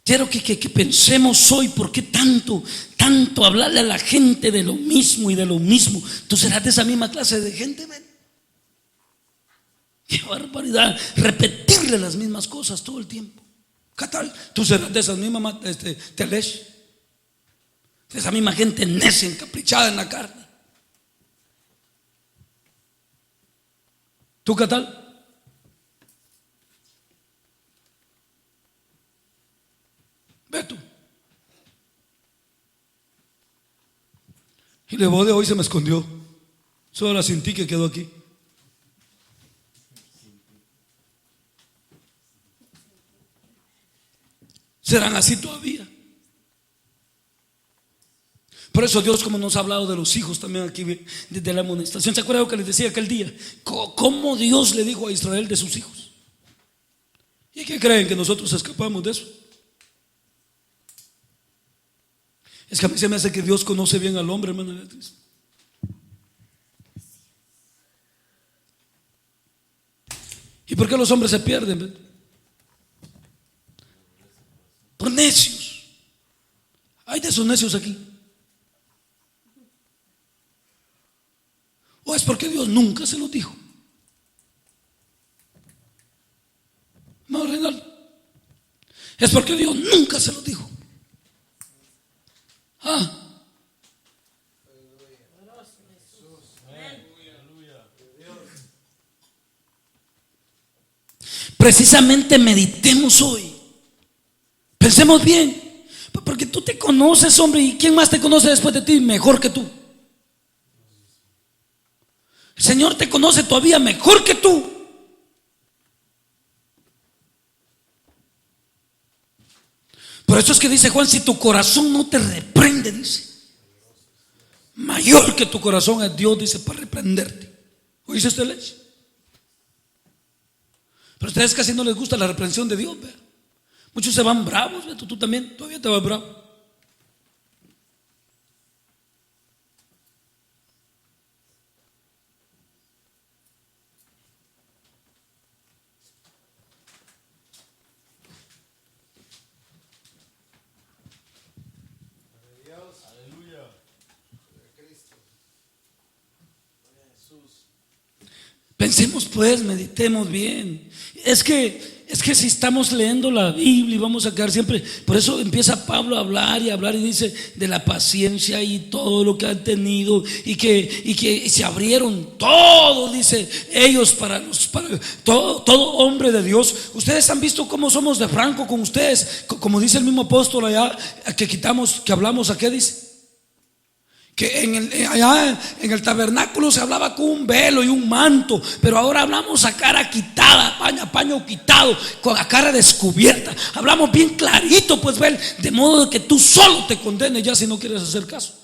Quiero que pensemos hoy, ¿por qué tanto hablarle a la gente de lo mismo y de lo mismo? Tú serás de esa misma clase de gente, ven. Qué barbaridad, repetirle las mismas cosas todo el tiempo. ¿Qué tal? Tú serás de esas mismas telesh, de esa misma gente necia, encaprichada en la carne. ¿Tú qué tal? Ve tú. Y la voz de hoy se me escondió. Solo la sentí que quedó aquí. Serán así todavía. Por eso Dios, como nos ha hablado de los hijos también aquí desde la amonestación, ¿se acuerdan lo que les decía aquel día? ¿Cómo Dios le dijo a Israel de sus hijos? ¿Y qué creen que nosotros escapamos de eso? Es que a mí se me hace que Dios conoce bien al hombre, hermana Beatriz. ¿Y por qué los hombres se pierden? Por necios. Hay de esos necios aquí. ¿O es porque Dios nunca se lo dijo? No, Reinaldo. Es porque Dios nunca se lo dijo. precisamente meditemos hoy. Pensemos bien, porque tú te conoces, hombre, y ¿quién más te conoce después de ti mejor que tú? El Señor te conoce todavía mejor que tú. Por eso es que dice Juan, si tu corazón no te reprende, dice, mayor que tu corazón es Dios, dice, para reprenderte. ¿Oíste usted, Leche? Pero a ustedes casi no les gusta la reprensión de Dios, ¿ve? Muchos se van bravos, ¿ve? Tú también, todavía te vas bravo. Pensemos pues, meditemos bien. Es que si estamos leyendo la Biblia y vamos a quedar siempre, por eso empieza Pablo a hablar y dice de la paciencia y todo lo que han tenido y que se abrieron todo, dice ellos para todo hombre de Dios. Ustedes han visto cómo somos de franco con ustedes, como dice el mismo apóstol allá que hablamos a qué dice. Que allá en el tabernáculo se hablaba con un velo y un manto, pero ahora hablamos a cara quitada, paño quitado, con la cara descubierta. Hablamos bien clarito, pues, ver, de modo de que tú solo te condenes ya si no quieres hacer caso.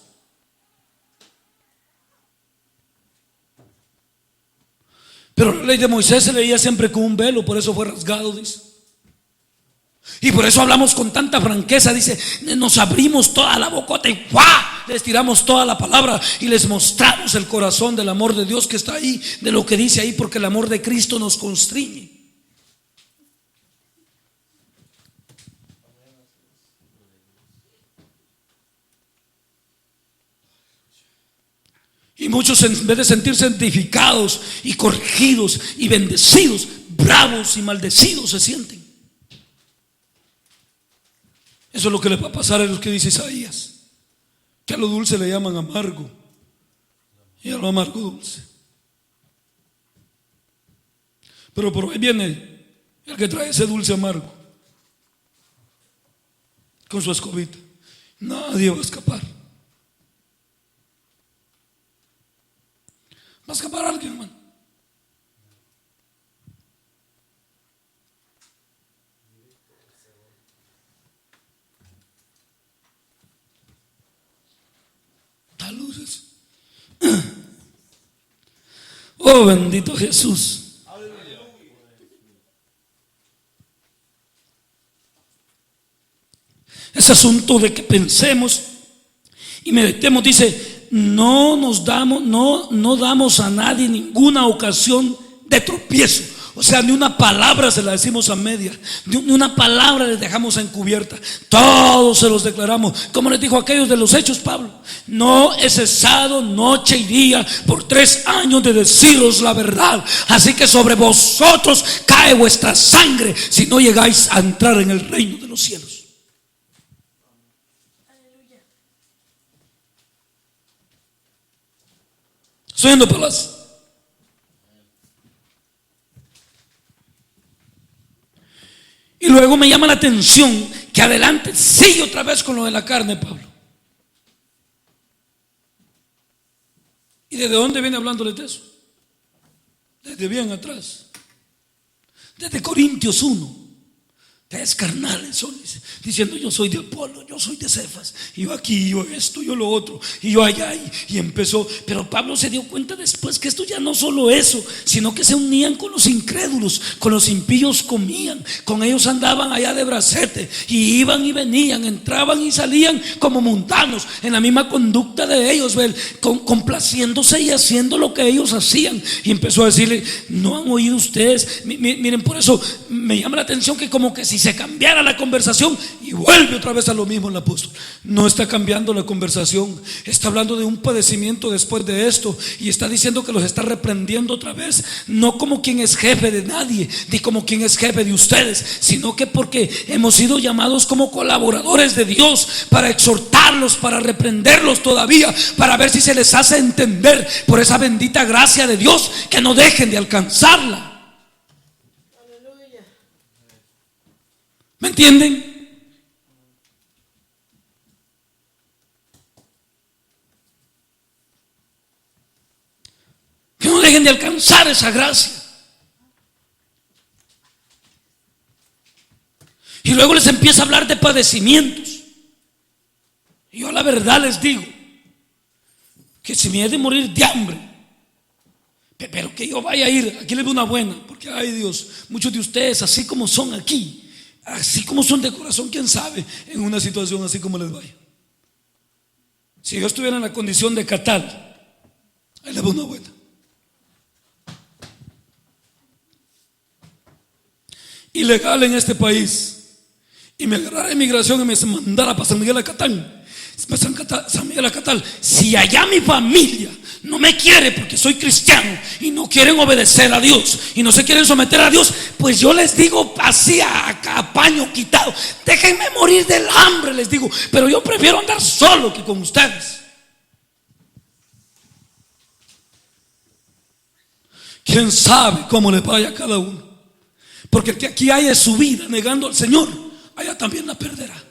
Pero la ley de Moisés se leía siempre con un velo, por eso fue rasgado, dice. Y por eso hablamos con tanta franqueza, dice, nos abrimos toda la bocota y ¡guau! Les tiramos toda la palabra y les mostramos el corazón del amor de Dios que está ahí, de lo que dice ahí, porque el amor de Cristo nos constriñe. Y muchos, en vez de sentirse santificados y corregidos y bendecidos, bravos y maldecidos se sienten. Eso es lo que le va a pasar a los que dice Isaías, que a lo dulce le llaman amargo y a lo amargo dulce. Pero por ahí viene el que trae ese dulce amargo con su escobita. Nadie va a escapar. Va a escapar alguien, hermano. Luces. Oh, bendito Jesús. Es asunto de que pensemos y meditemos. Dice, no damos a nadie ninguna ocasión de tropiezo. O sea, ni una palabra se la decimos a media, ni una palabra les dejamos encubierta. Todos se los declaramos, como les dijo a aquellos de los Hechos Pablo: no he cesado noche y día por 3 años de deciros la verdad. Así que sobre vosotros cae vuestra sangre si no llegáis a entrar en el reino de los cielos. Estoy yendo para las... Y luego me llama la atención que adelante sigue otra vez con lo de la carne, Pablo. ¿Y desde dónde viene hablándoles de eso? Desde bien atrás. Desde Corintios 1. Ustedes carnales son, diciendo: yo soy de Apolo, yo soy de Cefas, y yo aquí, yo esto, yo lo otro, y yo allá, y empezó. Pero Pablo se dio cuenta después que esto ya no solo eso, sino que se unían con los incrédulos, con los impíos comían, con ellos andaban allá de bracete, y iban y venían, entraban y salían como mundanos, en la misma conducta de ellos, complaciéndose y haciendo lo que ellos hacían. Y empezó a decirle: no han oído ustedes, miren, por eso me llama la atención que como que si se cambiara la conversación, y vuelve otra vez a lo mismo el apóstol. No está cambiando la conversación, está hablando de un padecimiento después de esto, y está diciendo que los está reprendiendo otra vez, no como quien es jefe de nadie, ni como quien es jefe de ustedes, sino que porque hemos sido llamados como colaboradores de Dios para exhortarlos, para reprenderlos todavía, para ver si se les hace entender por esa bendita gracia de Dios que no dejen de alcanzarla. entienden? Que no dejen de alcanzar esa gracia. Y luego les empieza a hablar de padecimientos. Y yo la verdad les digo que si me he de morir de hambre, pero que yo vaya a ir, aquí les doy una buena, porque ay Dios, muchos de ustedes así como son aquí, así como son de corazón, quién sabe en una situación así como les vaya. Si yo estuviera en la condición de Catal, ahí les doy una buena. Ilegal en este país, y me agarrara inmigración y me mandara para San Miguel Acatán, San Miguel Acatal, si allá mi familia no me quiere porque soy cristiano y no quieren obedecer a Dios y no se quieren someter a Dios, pues yo les digo así a paño quitado, déjenme morir del hambre, les digo, pero yo prefiero andar solo que con ustedes. Quién sabe cómo le vaya a cada uno, porque el que aquí haya su vida negando al Señor, allá también la perderá.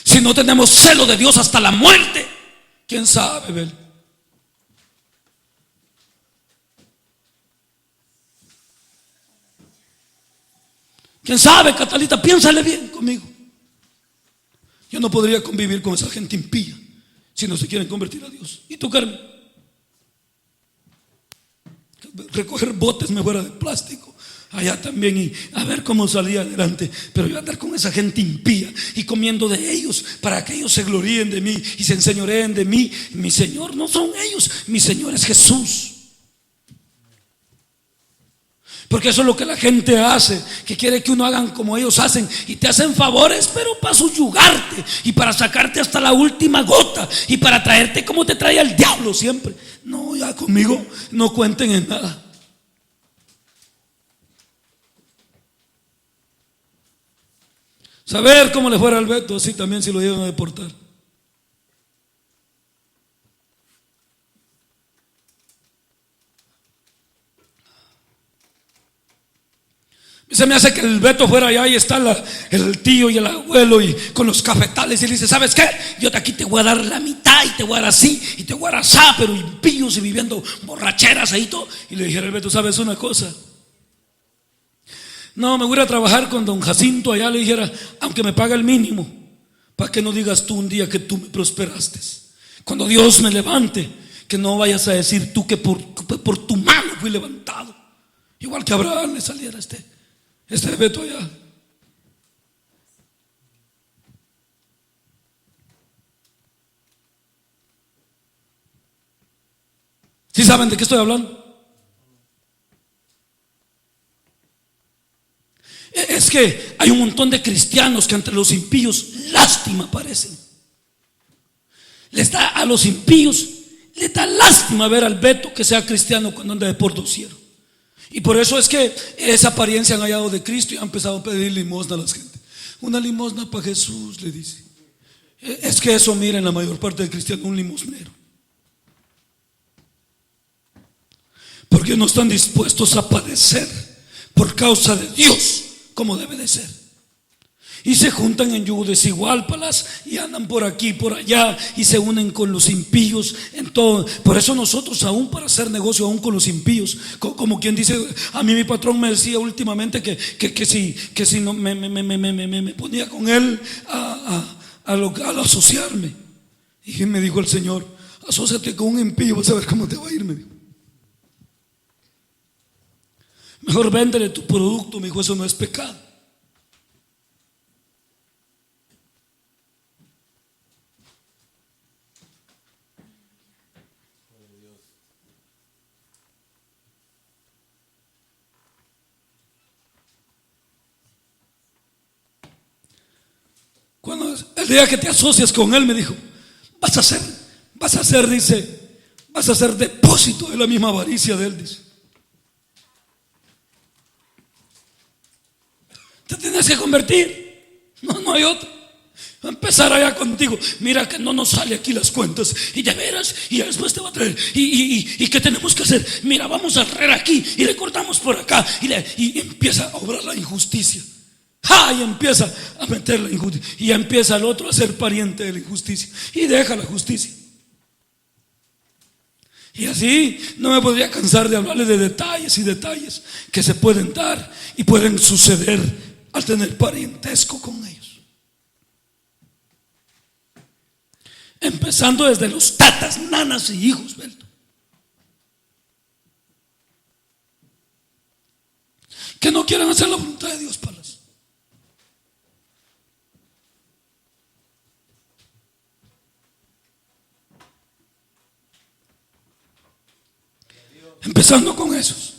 Si no tenemos celo de Dios hasta la muerte, quién sabe, Bel. Quién sabe, Catalita, piénsale bien conmigo. Yo no podría convivir con esa gente impía si no se quieren convertir a Dios. ¿Y tú, Carmen? Recoger botes me fuera de plástico allá también y a ver cómo salía adelante. Pero yo andar con esa gente impía y comiendo de ellos para que ellos se gloríen de mí y se enseñoreen de mí. Mi Señor no son ellos, mi Señor es Jesús. Porque eso es lo que la gente hace, que quiere que uno hagan como ellos hacen y te hacen favores, pero para subyugarte y para sacarte hasta la última gota y para traerte como te trae el diablo siempre. No, ya conmigo no cuenten en nada. Saber cómo le fuera al Beto, así también si lo llevan a deportar. Se me hace que el Beto fuera allá y está el tío y el abuelo y con los cafetales y le dice, ¿sabes qué? Yo de aquí te voy a dar la mitad y te voy a dar así y te voy a dar así, pero impíos y viviendo borracheras ahí todo. Y le dijera al Beto, ¿sabes una cosa? No, me voy a ir a trabajar con don Jacinto allá, le dijera, aunque me pague el mínimo, para que no digas tú un día que tú me prosperaste. Cuando Dios me levante, que no vayas a decir tú que por tu mano fui levantado. Igual que a Abraham le saliera este Beto allá. ¿Sí saben de qué estoy hablando? Es que hay un montón de cristianos que entre los impíos lástima parecen. A los impíos les da lástima ver al Beto que sea cristiano cuando anda de por dosiero. Y por eso es que esa apariencia han hallado de Cristo y han empezado a pedir limosna a la gente. Una limosna para Jesús, le dice. Es que eso, miren, la mayor parte de cristianos, un limosnero. Porque no están dispuestos a padecer por causa de Dios como debe de ser. Y se juntan en yugo desigual, y andan por aquí, por allá, y se unen con los impíos en todo. Por eso nosotros, aún para hacer negocio, aún con los impíos, como quien dice, a mí mi patrón me decía últimamente que si no me ponía con él al asociarme. Y me dijo el Señor, asóciate con un impío, vas a ver cómo te va a ir, me dijo. Mejor véndele tu producto, me dijo, eso no es pecado. Cuando el día que te asocias con él, me dijo, vas a ser depósito de la misma avaricia de él, dice. Te tienes que convertir, no hay otro. Va a empezar allá contigo. Mira que no nos sale aquí las cuentas. Y de veras, y después te va a traer. ¿Y qué tenemos que hacer? Mira, vamos a traer aquí y le cortamos por acá. Y empieza a obrar la injusticia. Y empieza a meter la injusticia. Y empieza el otro a ser pariente de la injusticia. Y deja la justicia. Y así no me podría cansar de hablarles de detalles y detalles que se pueden dar y pueden suceder al tener parentesco con ellos. Empezando desde los tatas, nanas y hijos, ¿verdad? Que no quieren hacer la voluntad de Dios, palas. Empezando con esos.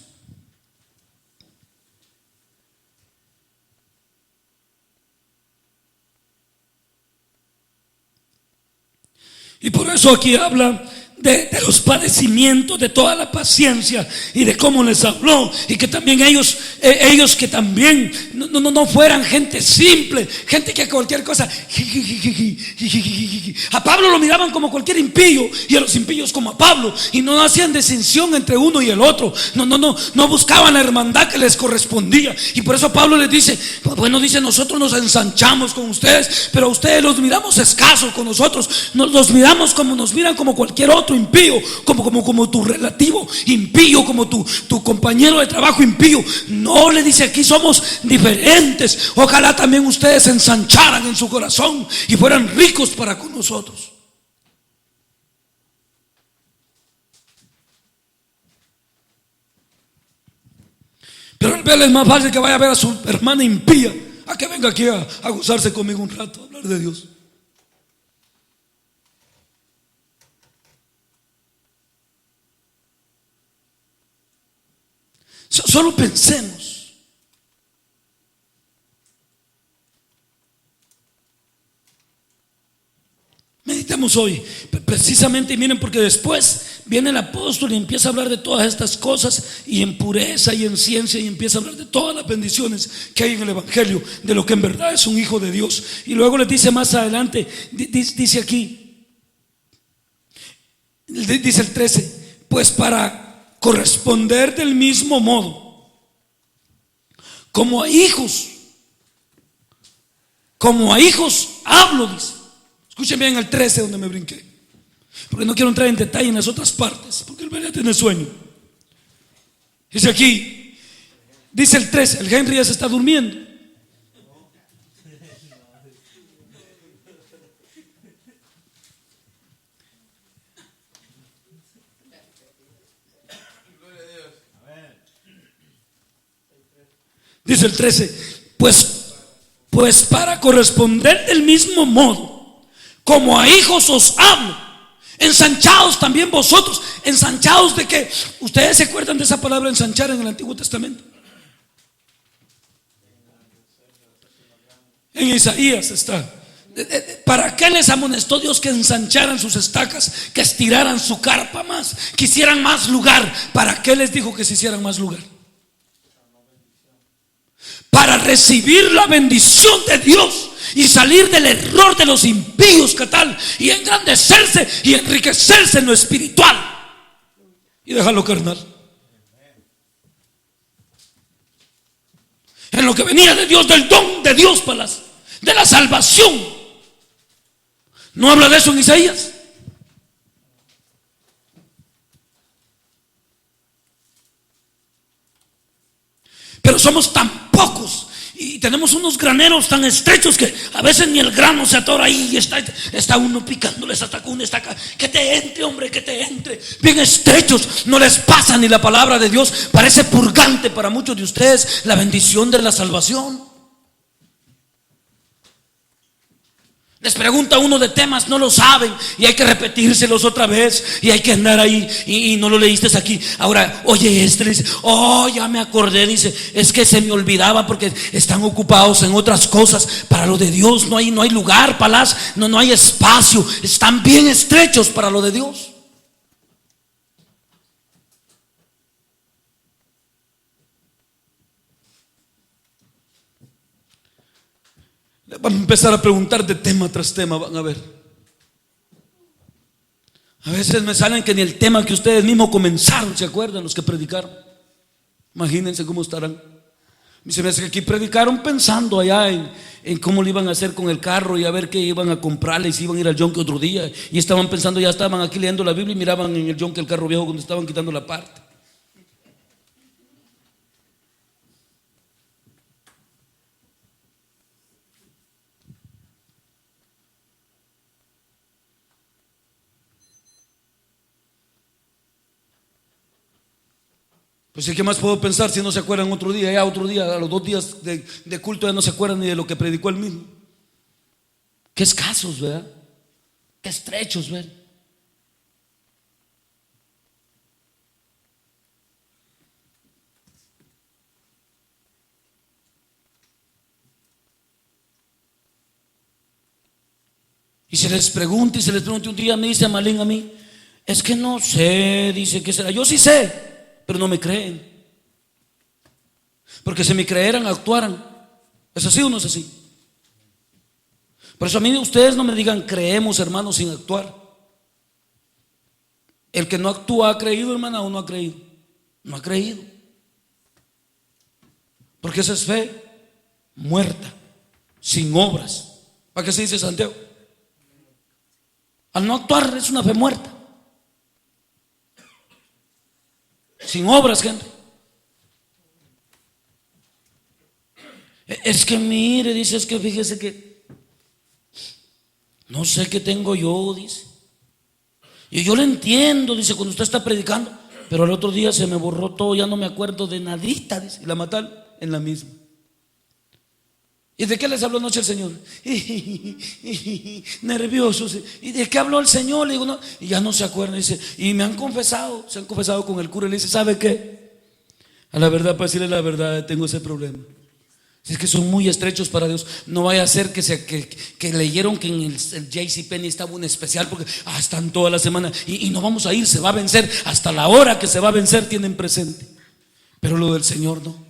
Y por eso aquí habla de los padecimientos, de toda la paciencia y de cómo les habló, y que también ellos que también no fueran gente simple, gente que cualquier cosa. A Pablo lo miraban como cualquier impío y a los impíos como a Pablo, y no hacían distinción entre uno y el otro. No buscaban la hermandad que les correspondía. Y por eso Pablo les dice, bueno, dice, nosotros nos ensanchamos con ustedes, pero a ustedes los miramos escasos con nosotros. Los miramos como nos miran, como cualquier otro impío, como tu relativo impío, como tu compañero de trabajo impío. No, le dice, aquí somos diferentes. Ojalá también ustedes se ensancharan en su corazón y fueran ricos para con nosotros. Pero al verle es más fácil que vaya a ver a su hermana impía a que venga aquí a gozarse conmigo un rato, a hablar de Dios. Solo pensemos. Meditemos hoy, precisamente, y miren, porque después viene el apóstol y empieza a hablar de todas estas cosas, y en pureza y en ciencia, y empieza a hablar de todas las bendiciones que hay en el evangelio, de lo que en verdad es un hijo de Dios. Y luego les dice más adelante, dice aquí, dice el 13, pues para corresponder del mismo modo, como a hijos hablo, dice. Escuchen bien el 13 donde me brinqué, porque no quiero entrar en detalle en las otras partes, porque el bebé tiene sueño. Dice aquí, dice el 13, el Henry ya se está durmiendo. Dice el 13, pues para corresponder del mismo modo, como a hijos os hablo, ensanchados también vosotros. ¿Ensanchados de qué? Ustedes se acuerdan de esa palabra ensanchar en el Antiguo Testamento. En Isaías está. ¿Para qué les amonestó Dios que ensancharan sus estacas, que estiraran su carpa más, que hicieran más lugar? ¿Para qué les dijo que se hicieran más lugar? Para recibir la bendición de Dios y salir del error de los impíos, ¿qué tal? Y engrandecerse y enriquecerse en lo espiritual y dejarlo carnal, en lo que venía de Dios, del don de Dios, de la salvación. ¿No habla de eso en Isaías? Pero somos tan pocos y tenemos unos graneros tan estrechos que a veces ni el grano se atora ahí, y está uno picándole esa estaca, una estaca. Que te entre, hombre, que te entre. Bien estrechos, no les pasa ni la palabra de Dios. Parece purgante para muchos de ustedes la bendición de la salvación. Les pregunta uno de temas, no lo saben, y hay que repetírselos otra vez, y hay que andar ahí, y no lo leíste aquí. Ahora, oye, le dice, ya me acordé, dice, es que se me olvidaba porque están ocupados en otras cosas. Para lo de Dios no hay lugar, no hay espacio, están bien estrechos para lo de Dios. Van a empezar a preguntar de tema tras tema, van a ver. A veces me salen que ni el tema que ustedes mismos comenzaron, ¿se acuerdan? Los que predicaron. Imagínense cómo estarán. Y se me hace que aquí predicaron pensando allá en cómo le iban a hacer con el carro y a ver qué iban a comprarle y si iban a ir al yonque otro día. Y estaban pensando, ya estaban aquí leyendo la Biblia y miraban en el yonque el carro viejo cuando estaban quitando la parte. Pues ¿qué más puedo pensar si no se acuerdan otro día? Ya otro día, a los 2 días de culto ya no se acuerdan ni de lo que predicó él mismo. Qué escasos, ¿verdad? Qué estrechos, ¿verdad? Y se les pregunta un día, me dice Malín a mí, es que no sé, dice, ¿qué será? Yo sí sé, pero no me creen. Porque si me creyeran, actuaran. ¿Es así o no es así? Por eso a mí ustedes no me digan creemos, hermanos, sin actuar. El que no actúa ha creído, hermana, o no ha creído. No ha creído. Porque esa es fe muerta, sin obras. ¿Para qué se dice Santiago? Al no actuar es una fe muerta, sin obras, gente. Es que mire, dice, es que fíjese que no sé qué tengo yo, dice. Y yo lo entiendo, dice, cuando usted está predicando, pero al otro día se me borró todo, ya no me acuerdo de nadita, dice, y la mataron en la misma. ¿Y de qué les habló anoche el Señor? Nerviosos. ¿Y de qué habló el Señor? Le digo, no, y ya no se acuerdan. Dice, y me han confesado, se han confesado con el cura. Y le dice, ¿sabe qué? A la verdad, para decirle la verdad, tengo ese problema. Es que son muy estrechos para Dios. No vaya a ser que leyeron que en el JCPenney estaba un especial porque están toda la semana y no vamos a ir, se va a vencer. Hasta la hora que se va a vencer tienen presente. Pero lo del Señor no.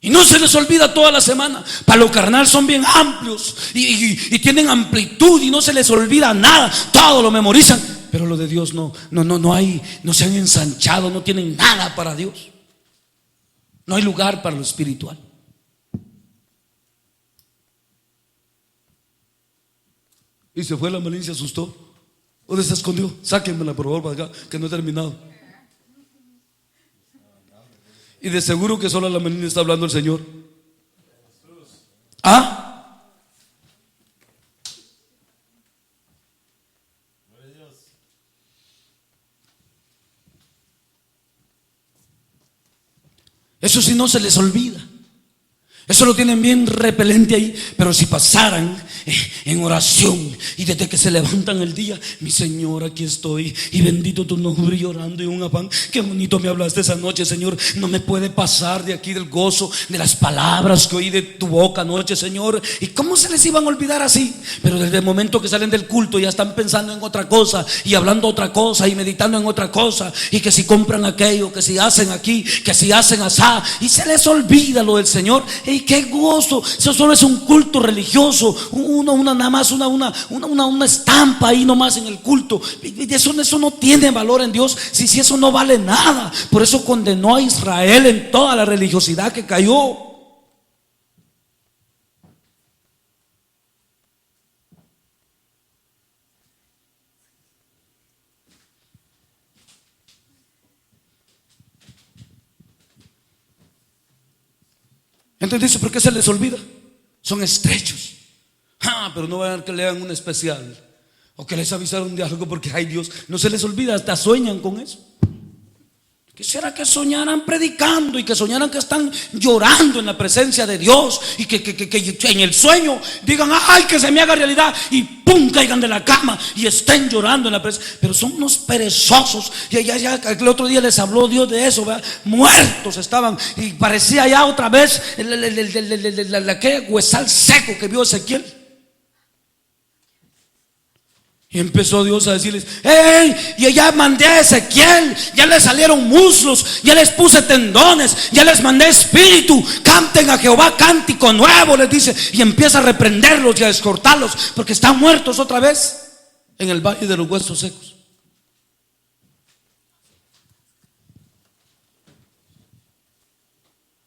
Y no se les olvida toda la semana. Para lo carnal son bien amplios y tienen amplitud y no se les olvida nada. Todo lo memorizan. Pero lo de Dios no hay, no se han ensanchado, no tienen nada para Dios. No hay lugar para lo espiritual. Y se fue la Malín, se asustó. ¿Dónde se escondió? Sáquenmela por favor para acá, que no he terminado. Y de seguro que solo a la Malín está hablando el Señor. ¿Ah? Eso sí no se les olvida. Eso lo tienen bien repelente ahí. Pero si pasaran en oración y desde que se levantan el día, mi Señor, aquí estoy y bendito tu nombre, llorando y un afán. Qué bonito me hablaste esa noche, Señor. No me puede pasar de aquí del gozo de las palabras que oí de tu boca anoche, Señor. ¿Y cómo se les iban a olvidar así? Pero desde el momento que salen del culto ya están pensando en otra cosa y hablando otra cosa y meditando en otra cosa. Y que si compran aquello, que si hacen aquí, que si hacen asá, y se les olvida lo del Señor. ¡Y qué gozo! Eso solo es un culto religioso, nada más una estampa ahí nomás en el culto. Eso no tiene valor en Dios. Si eso no vale nada. Por eso condenó a Israel en toda la religiosidad que cayó. Entonces dice, ¿por qué se les olvida? Son estrechos. Pero no vayan a que lean un especial o que les avisaron de algo porque ay Dios, no se les olvida, hasta sueñan con eso. Quisiera que soñaran predicando y que soñaran que están llorando en la presencia de Dios y que en el sueño digan, ay, que se me haga realidad y pum, caigan de la cama y estén llorando en la presencia. Pero son unos perezosos. Ya el otro día les habló Dios de eso, ¿verdad? Muertos estaban y parecía ya otra vez aquel huesal seco que vio Ezequiel. Y empezó Dios a decirles: ¡hey! Y ya mandé a Ezequiel, ya les salieron muslos, ya les puse tendones, ya les mandé espíritu. Canten a Jehová cántico nuevo, les dice. Y empieza a reprenderlos y a exhortarlos, porque están muertos otra vez en el valle de los huesos secos.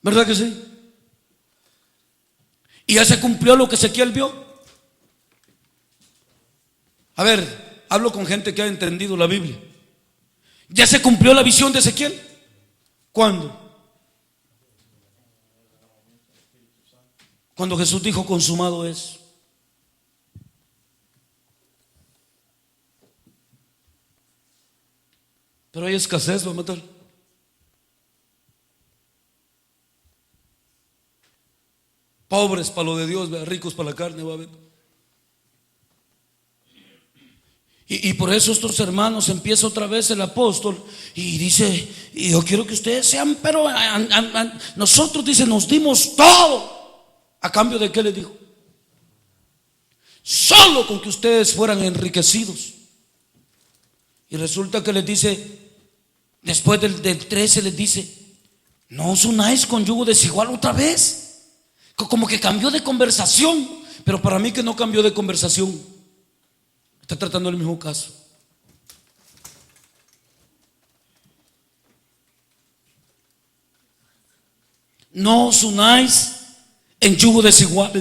¿Verdad que sí? Y ya se cumplió lo que Ezequiel vio. A ver, hablo con gente que ha entendido la Biblia. ¿Ya se cumplió la visión de Ezequiel? ¿Cuándo? Cuando Jesús dijo: consumado es. Pero hay escasez, va a matar. Pobres para lo de Dios, ricos para la carne va a haber. Y por eso estos hermanos, empieza otra vez el apóstol y dice: y yo quiero que ustedes sean, pero nosotros, dice, nos dimos todo. ¿A cambio de qué les dijo? Solo con que ustedes fueran enriquecidos. Y resulta que les dice, después del 13 les dice: no os unáis con yugo desigual otra vez. Como que cambió de conversación, pero para mí que no cambió de conversación. Está tratando el mismo caso. No os unáis en yugo desigual,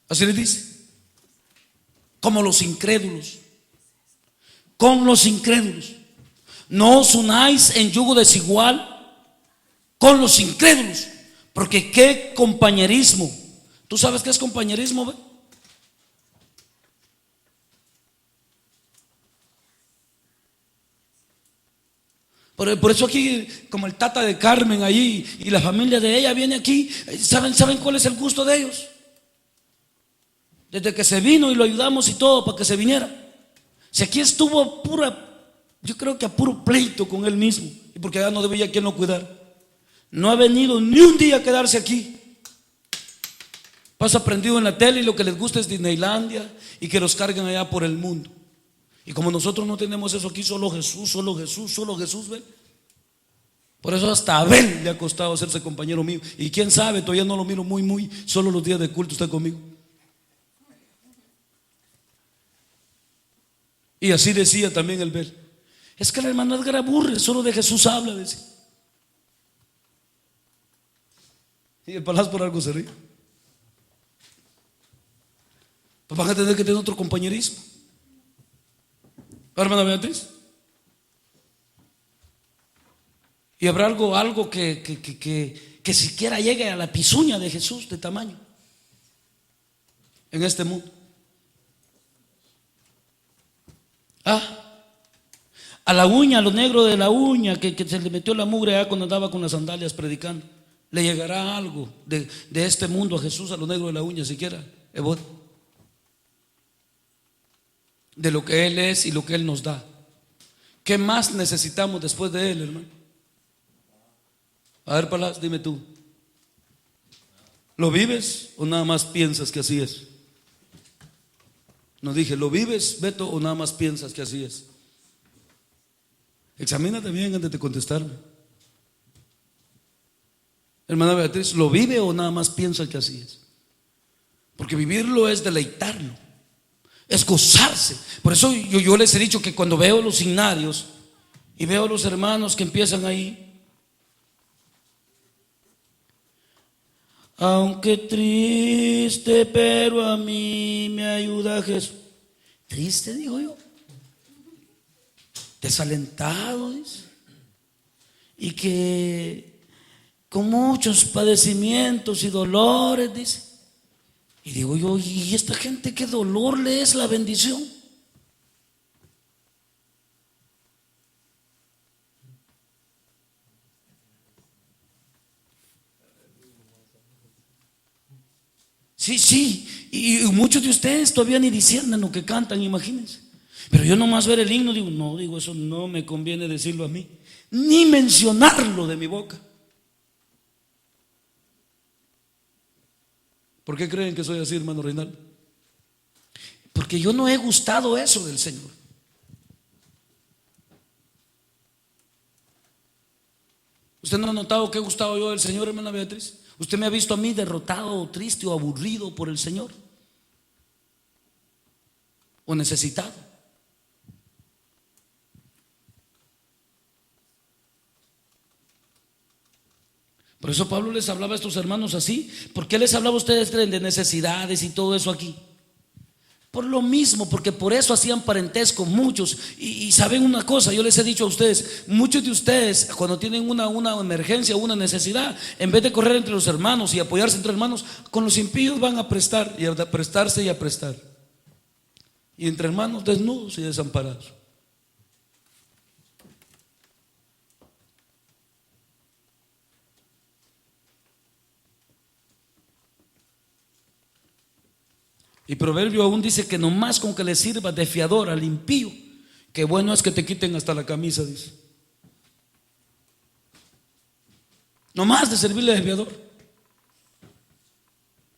así le dice. Como los incrédulos. Con los incrédulos. No os unáis en yugo desigual con los incrédulos. Porque qué compañerismo. ¿Tú sabes qué es compañerismo? Por eso aquí, como el tata de Carmen allí y la familia de ella viene aquí, ¿saben cuál es el gusto de ellos? Desde que se vino y lo ayudamos y todo para que se viniera. Si aquí estuvo yo creo que a puro pleito con él mismo, y porque ya no debía quien lo cuidara. No ha venido ni un día a quedarse aquí. Pasa prendido en la tele y lo que les gusta es Disneylandia y que los carguen allá por el mundo. Y como nosotros no tenemos eso aquí, solo Jesús, solo Jesús, solo Jesús, ¿ven? Por eso hasta a Abel le ha costado hacerse compañero mío. Y quién sabe, todavía no lo miro muy, solo los días de culto está conmigo. Y así decía también el Bel: es que la hermana Edgar aburre, solo de Jesús habla, decía. Y el Palaz por algo se ríe. Pues van a tener que tener otro compañerismo. Hermana Beatriz. Y habrá algo que siquiera llegue a la pezuña de Jesús de tamaño en este mundo. A la uña, a lo negro de la uña que se le metió la mugre cuando andaba con las sandalias predicando, le llegará algo de este mundo a Jesús, a lo negro de la uña siquiera, de lo que Él es y lo que Él nos da. ¿Qué más necesitamos después de Él, hermano? A ver, Palaz, dime tú. ¿Lo vives o nada más piensas que así es? No dije, ¿lo vives, Beto, o nada más piensas que así es? Examínate bien antes de contestarme. Hermana Beatriz, ¿lo vive o nada más piensa que así es? Porque vivirlo es deleitarlo, es gozarse. Por eso yo les he dicho que cuando veo los signarios y veo a los hermanos que empiezan ahí, aunque triste, pero a mí me ayuda Jesús. Triste, digo yo, desalentado, dice, y que con muchos padecimientos y dolores, dice. Y digo yo, ¿y esta gente qué dolor le es la bendición? Sí, y muchos de ustedes todavía ni disciernen lo que cantan, imagínense. Pero yo nomás ver el himno digo, no, eso no me conviene decirlo a mí, ni mencionarlo de mi boca. ¿Por qué creen que soy así, hermano Reinaldo? Porque yo no he gustado eso del Señor. ¿Usted no ha notado que he gustado yo del Señor, hermana Beatriz? ¿Usted me ha visto a mí derrotado, triste o aburrido por el Señor? ¿O necesitado? Por eso Pablo les hablaba a estos hermanos así. ¿Por qué les hablaba a ustedes de necesidades y todo eso aquí? Por lo mismo, porque por eso hacían parentesco muchos. Y saben una cosa, yo les he dicho a ustedes, muchos de ustedes cuando tienen una emergencia, una necesidad, en vez de correr entre los hermanos y apoyarse entre hermanos, con los impíos van a prestar y a prestarse y a prestar. Y entre hermanos desnudos y desamparados. Y Proverbio aún dice que nomás con que le sirva de fiador al impío, que bueno es que te quiten hasta la camisa, dice. Nomás de servirle de fiador.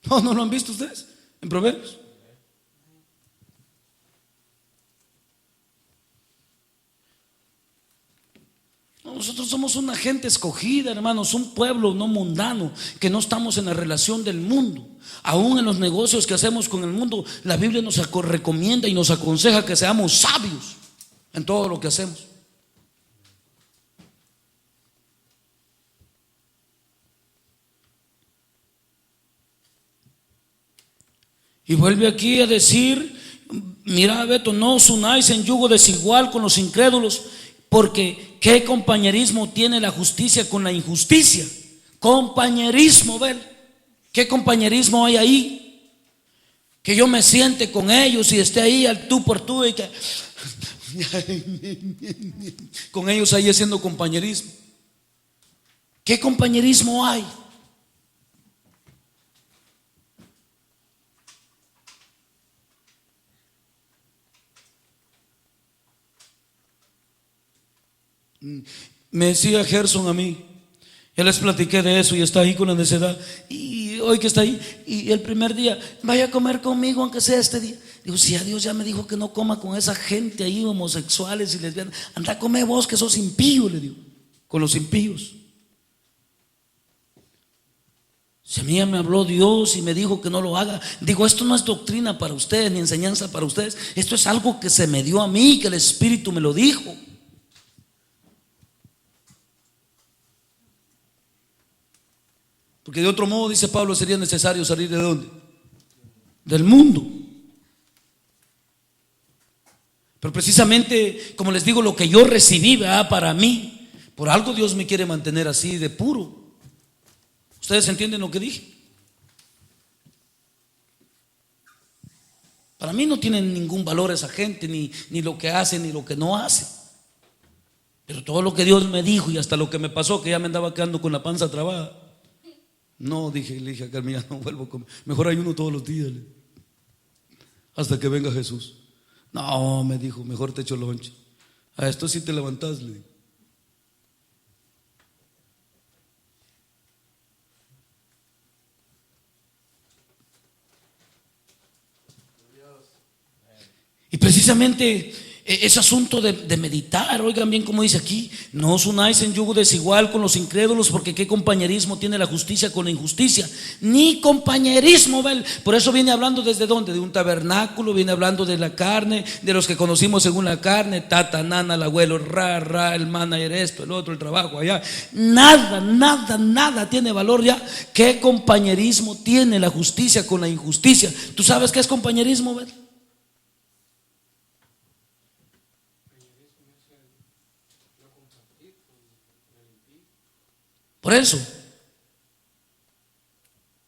¿No lo han visto ustedes en Proverbios? Nosotros somos una gente escogida, hermanos, un pueblo no mundano, que no estamos en la relación del mundo. Aún en los negocios que hacemos con el mundo, la Biblia nos recomienda y nos aconseja que seamos sabios en todo lo que hacemos. Y vuelve aquí a decir: mira, Beto, no os unáis en yugo desigual con los incrédulos, porque ¿qué compañerismo tiene la justicia con la injusticia? Compañerismo, ¿ver? ¿Qué compañerismo hay ahí? Que yo me siente con ellos y esté ahí al tú por tú y que con ellos ahí haciendo compañerismo. ¿Qué compañerismo hay? Me decía Gerson a mí, ya les platiqué de eso y está ahí con la necesidad. Y hoy que está ahí, y el primer día, vaya a comer conmigo aunque sea este día. Digo, si a Dios ya me dijo que no coma con esa gente ahí, homosexuales y lesbianas, anda a comer vos que sos impío, le digo, con los impíos. Si a mí ya me habló Dios y me dijo que no lo haga, digo, esto no es doctrina para ustedes ni enseñanza para ustedes, esto es algo que se me dio a mí, que el Espíritu me lo dijo. Porque de otro modo, dice Pablo, sería necesario salir ¿de dónde? Del mundo. Pero precisamente, como les digo, lo que yo recibí, ¿verdad? Para mí, por algo Dios me quiere mantener así de puro. ¿Ustedes entienden lo que dije? Para mí no tienen ningún valor esa gente, ni lo que hace, ni lo que no hace. Pero todo lo que Dios me dijo y hasta lo que me pasó, que ya me andaba quedando con la panza trabada. No, le dije a Carmen, no vuelvo a comer. Mejor ayuno todos los días, hasta que venga Jesús. No, me dijo, mejor te echo lonche. A esto sí te levantás, le digo. Y precisamente ese asunto de meditar, oigan bien como dice aquí, no os unáis en yugo desigual con los incrédulos, porque qué compañerismo tiene la justicia con la injusticia, ni compañerismo, ¿vel? Por eso viene hablando desde dónde, de un tabernáculo, viene hablando de la carne, de los que conocimos según la carne, tata, nana, el abuelo, el manager, esto, el otro, el trabajo allá, nada tiene valor ya. ¿Qué compañerismo tiene la justicia con la injusticia? ¿Tú sabes qué es compañerismo, ¿vel? Por eso,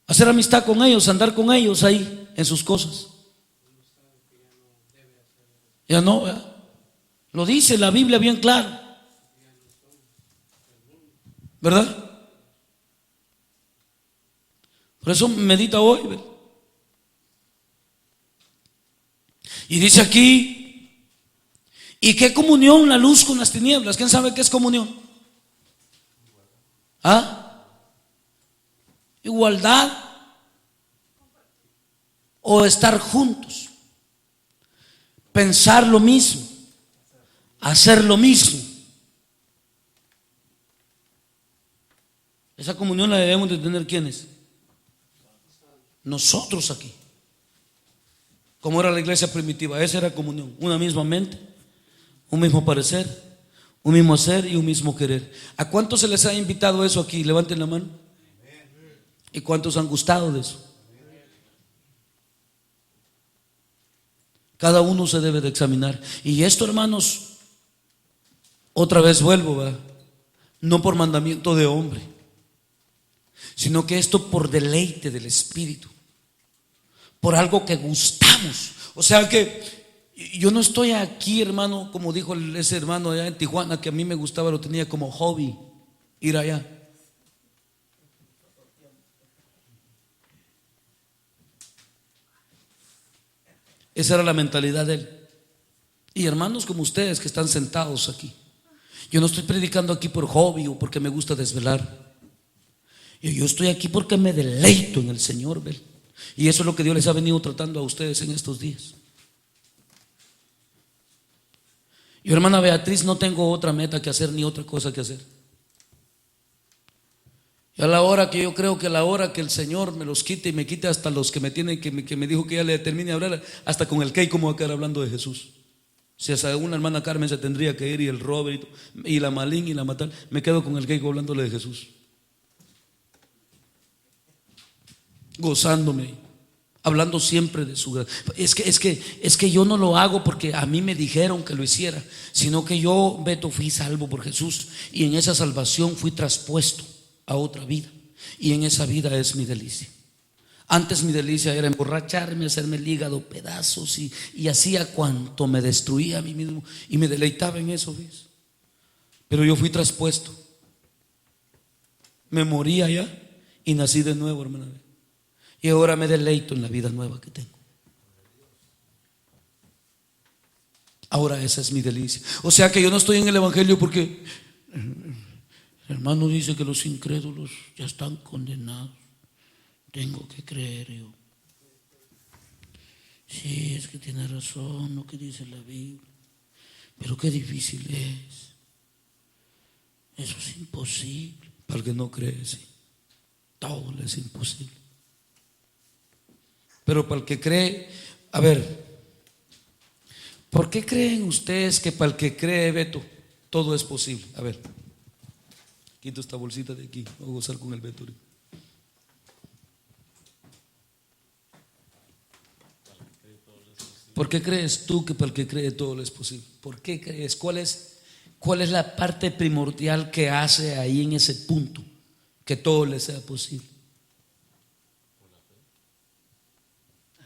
hacer amistad con ellos, andar con ellos ahí en sus cosas. Ya no, ¿verdad? Lo dice la Biblia bien claro, ¿verdad? Por eso medita hoy, ¿verdad? Y dice aquí, ¿y qué comunión la luz con las tinieblas? ¿Quién sabe qué es comunión? ¿Ah? Igualdad o estar juntos. pensar lo mismo, hacer lo mismo. Esa comunión la debemos de tener ¿quiénes? Nosotros aquí. Como era la iglesia primitiva, esa era comunión, una misma mente, un mismo parecer, un mismo hacer y un mismo querer. ¿A cuántos se les ha invitado eso aquí? Levanten la mano. ¿Y cuántos han gustado de eso? Cada uno se debe de examinar. Y esto, hermanos, otra vez vuelvo, ¿verdad? No por mandamiento de hombre, sino que esto por deleite del Espíritu, por algo que gustamos. O sea que yo no estoy aquí, hermano, como dijo ese hermano allá en Tijuana, que a mí me gustaba, lo tenía como hobby ir allá. Esa era la mentalidad de él. Y hermanos como ustedes que están sentados aquí, yo no estoy predicando aquí por hobby o porque me gusta desvelar. Yo estoy aquí porque me deleito en el Señor, ¿ven? Y eso es lo que Dios les ha venido tratando a ustedes en estos días. Yo, hermana Beatriz, no tengo otra meta que hacer ni otra cosa que hacer. Y a la hora que yo creo que a la hora que el Señor me los quite y me quite hasta los que me tienen, que me dijo que ya le termine de hablar, hasta con el Key, como va a quedar hablando de Jesús. Si hasta una hermana Carmen se tendría que ir, y el Robert y la Malín y la Matal, me quedo con el Key hablándole de Jesús, gozándome, hablando siempre de su gracia. Es que yo no lo hago porque a mí me dijeron que lo hiciera, sino que yo, Beto, fui salvo por Jesús, y en esa salvación fui traspuesto a otra vida, y en esa vida es mi delicia. Antes mi delicia era emborracharme, hacerme el hígado pedazos y hacía cuanto me destruía a mí mismo y me deleitaba en eso, ¿ves? Pero yo fui traspuesto, me morí allá y nací de nuevo, hermana. Y ahora me deleito en la vida nueva que tengo. Ahora esa es mi delicia. O sea que yo no estoy en el evangelio porque el hermano dice que los incrédulos ya están condenados. Tengo que creer yo. Sí, es que tiene razón lo que dice la Biblia, pero qué difícil es. Eso es imposible. Para el que no cree, sí, todo le es imposible. Pero para el que cree, a ver, ¿por qué creen ustedes que para el que cree, Beto, todo es posible? A ver, quito esta bolsita de aquí, voy a gozar con el Beto. ¿Por qué crees tú que para el que cree todo le es posible? ¿Por qué crees? ¿Cuál es la parte primordial que hace ahí en ese punto que todo le sea posible?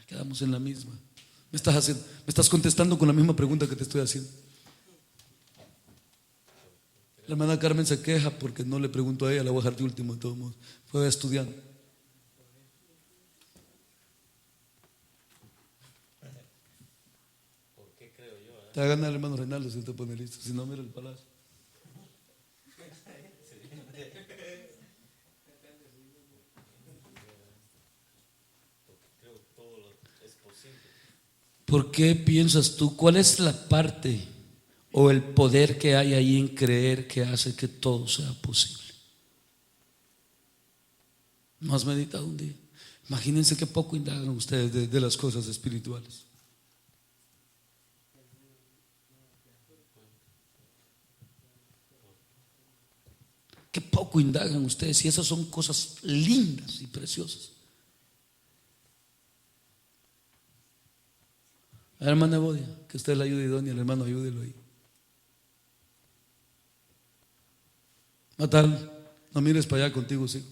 Quedamos en la misma. Me estás contestando con la misma pregunta que te estoy haciendo. La hermana Carmen se queja porque no le pregunto a ella, la voy a dejar de último de todos modos. Fue estudiando. Te va a ganar el hermano Reinaldo si te pone listo. Si no, mira el palacio. ¿Por qué piensas tú? ¿Cuál es la parte o el poder que hay ahí en creer que hace que todo sea posible? ¿No has meditado un día? Imagínense qué poco indagan ustedes de las cosas espirituales. Qué poco indagan ustedes, y esas son cosas lindas y preciosas. A la hermana Bodia, que usted la ayude idónea, el hermano ayúdelo ahí. Matal, no mires para allá contigo, sí.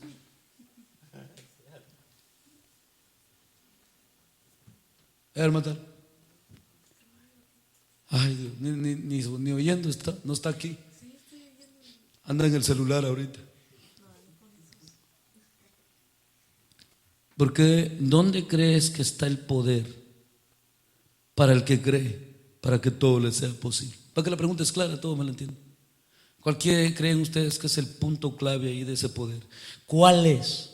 Matal. Ay Dios, ni oyendo está, no está aquí. Anda en el celular ahorita. Porque ¿dónde crees que está el poder para el que cree, para que todo le sea posible? Para que la pregunta es clara, todos me la entienden. ¿Cuál creen ustedes que es el punto clave ahí de ese poder? ¿Cuál es?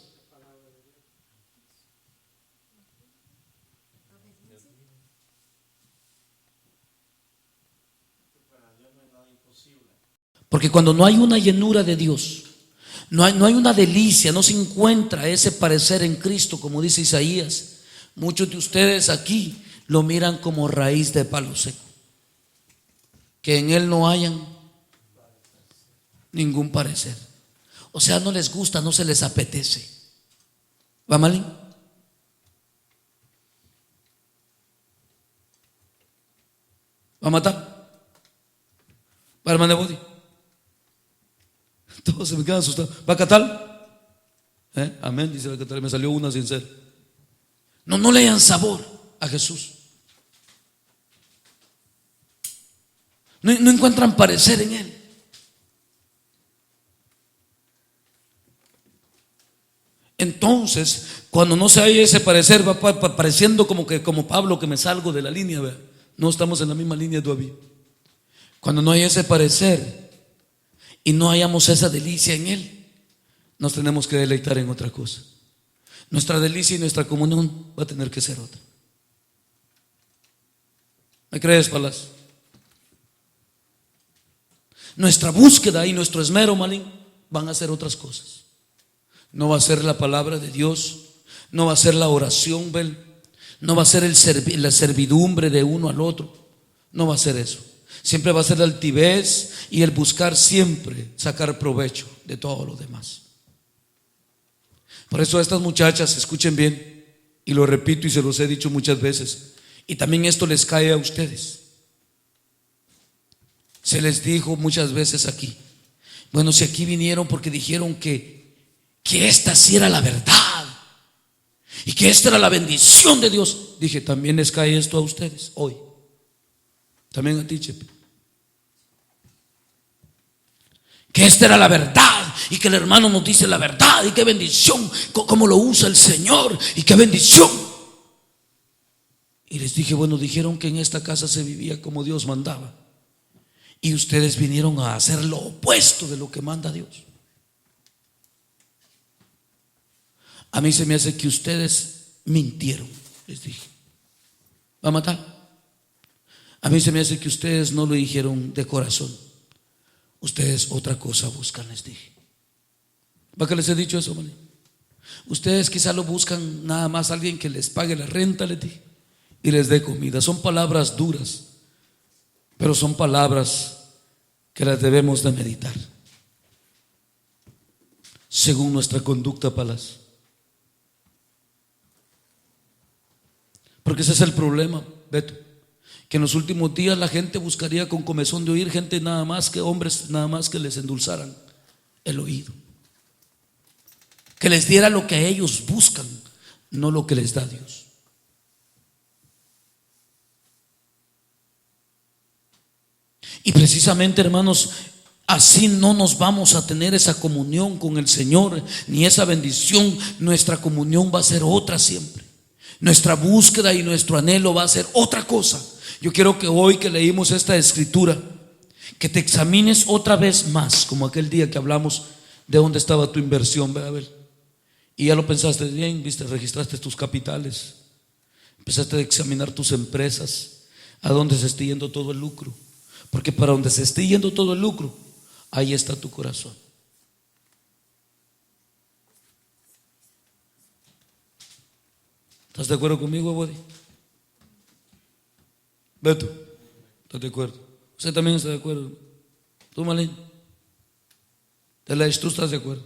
Porque cuando no hay una llenura de Dios, no hay una delicia, no se encuentra ese parecer en Cristo, como dice Isaías, muchos de ustedes aquí lo miran como raíz de palo seco, que en Él no hayan ningún parecer. O sea, no les gusta, no se les apetece. ¿Va, Malín? ¿Va a matar? ¿Va, hermano Body? Todos se me quedan asustados. ¿Va a catar? Amén, dice la catar. Me salió una sincera. No le dan sabor a Jesús. No encuentran parecer en Él. Entonces, cuando no se haya ese parecer, va pareciendo como Pablo, que me salgo de la línea, ¿verdad? No estamos en la misma línea todavía. Cuando no hay ese parecer y no hayamos esa delicia en Él, nos tenemos que deleitar en otra cosa. Nuestra delicia y nuestra comunión va a tener que ser otra. ¿Me crees, Palas? Nuestra búsqueda y nuestro esmero, Malín, van a ser otras cosas. No va a ser la palabra de Dios, no va a ser la oración, ¿ven? No va a ser la servidumbre de uno al otro. No va a ser eso. Siempre va a ser la altivez y el buscar siempre sacar provecho de todo lo demás. Por eso estas muchachas, escuchen bien, y lo repito y se los he dicho muchas veces, y también esto les cae a ustedes. Se les dijo muchas veces aquí, bueno, si aquí vinieron porque dijeron que esta sí era la verdad y que esta era la bendición de Dios, dije, también les cae esto a ustedes hoy. También a ti, Chepe. Que esta era la verdad y que el hermano nos dice la verdad y qué bendición, cómo lo usa el Señor y qué bendición. Y les dije, bueno, dijeron que en esta casa se vivía como Dios mandaba y ustedes vinieron a hacer lo opuesto de lo que manda Dios. A mí se me hace que ustedes mintieron, les dije. ¿Va a matar? A mí se me hace que ustedes no lo dijeron de corazón. Ustedes otra cosa buscan, les dije. ¿Va que les he dicho eso, Mali? Ustedes quizá lo buscan nada más alguien que les pague la renta, les dije, y les dé comida. Son palabras duras, pero son palabras que las debemos de meditar según nuestra conducta, Palas. Porque ese es el problema, Beto, que en los últimos días la gente buscaría con comezón de oír gente nada más que hombres, nada más que les endulzaran el oído, que les diera lo que ellos buscan, no lo que les da Dios. Y precisamente, hermanos, así no nos vamos a tener esa comunión con el Señor, ni esa bendición. Nuestra comunión va a ser otra siempre. Nuestra búsqueda y nuestro anhelo va a ser otra cosa. Yo quiero que hoy que leímos esta escritura, que te examines otra vez más, como aquel día que hablamos de dónde estaba tu inversión, ve a ver. Y ya lo pensaste bien, viste, registraste tus capitales, empezaste a examinar tus empresas, a dónde se está yendo todo el lucro. Porque para donde se esté yendo todo el lucro, ahí está tu corazón. ¿Estás de acuerdo conmigo, Body? Beto, ¿estás de acuerdo? Usted también está de acuerdo. Tú, Malén, tú estás de acuerdo.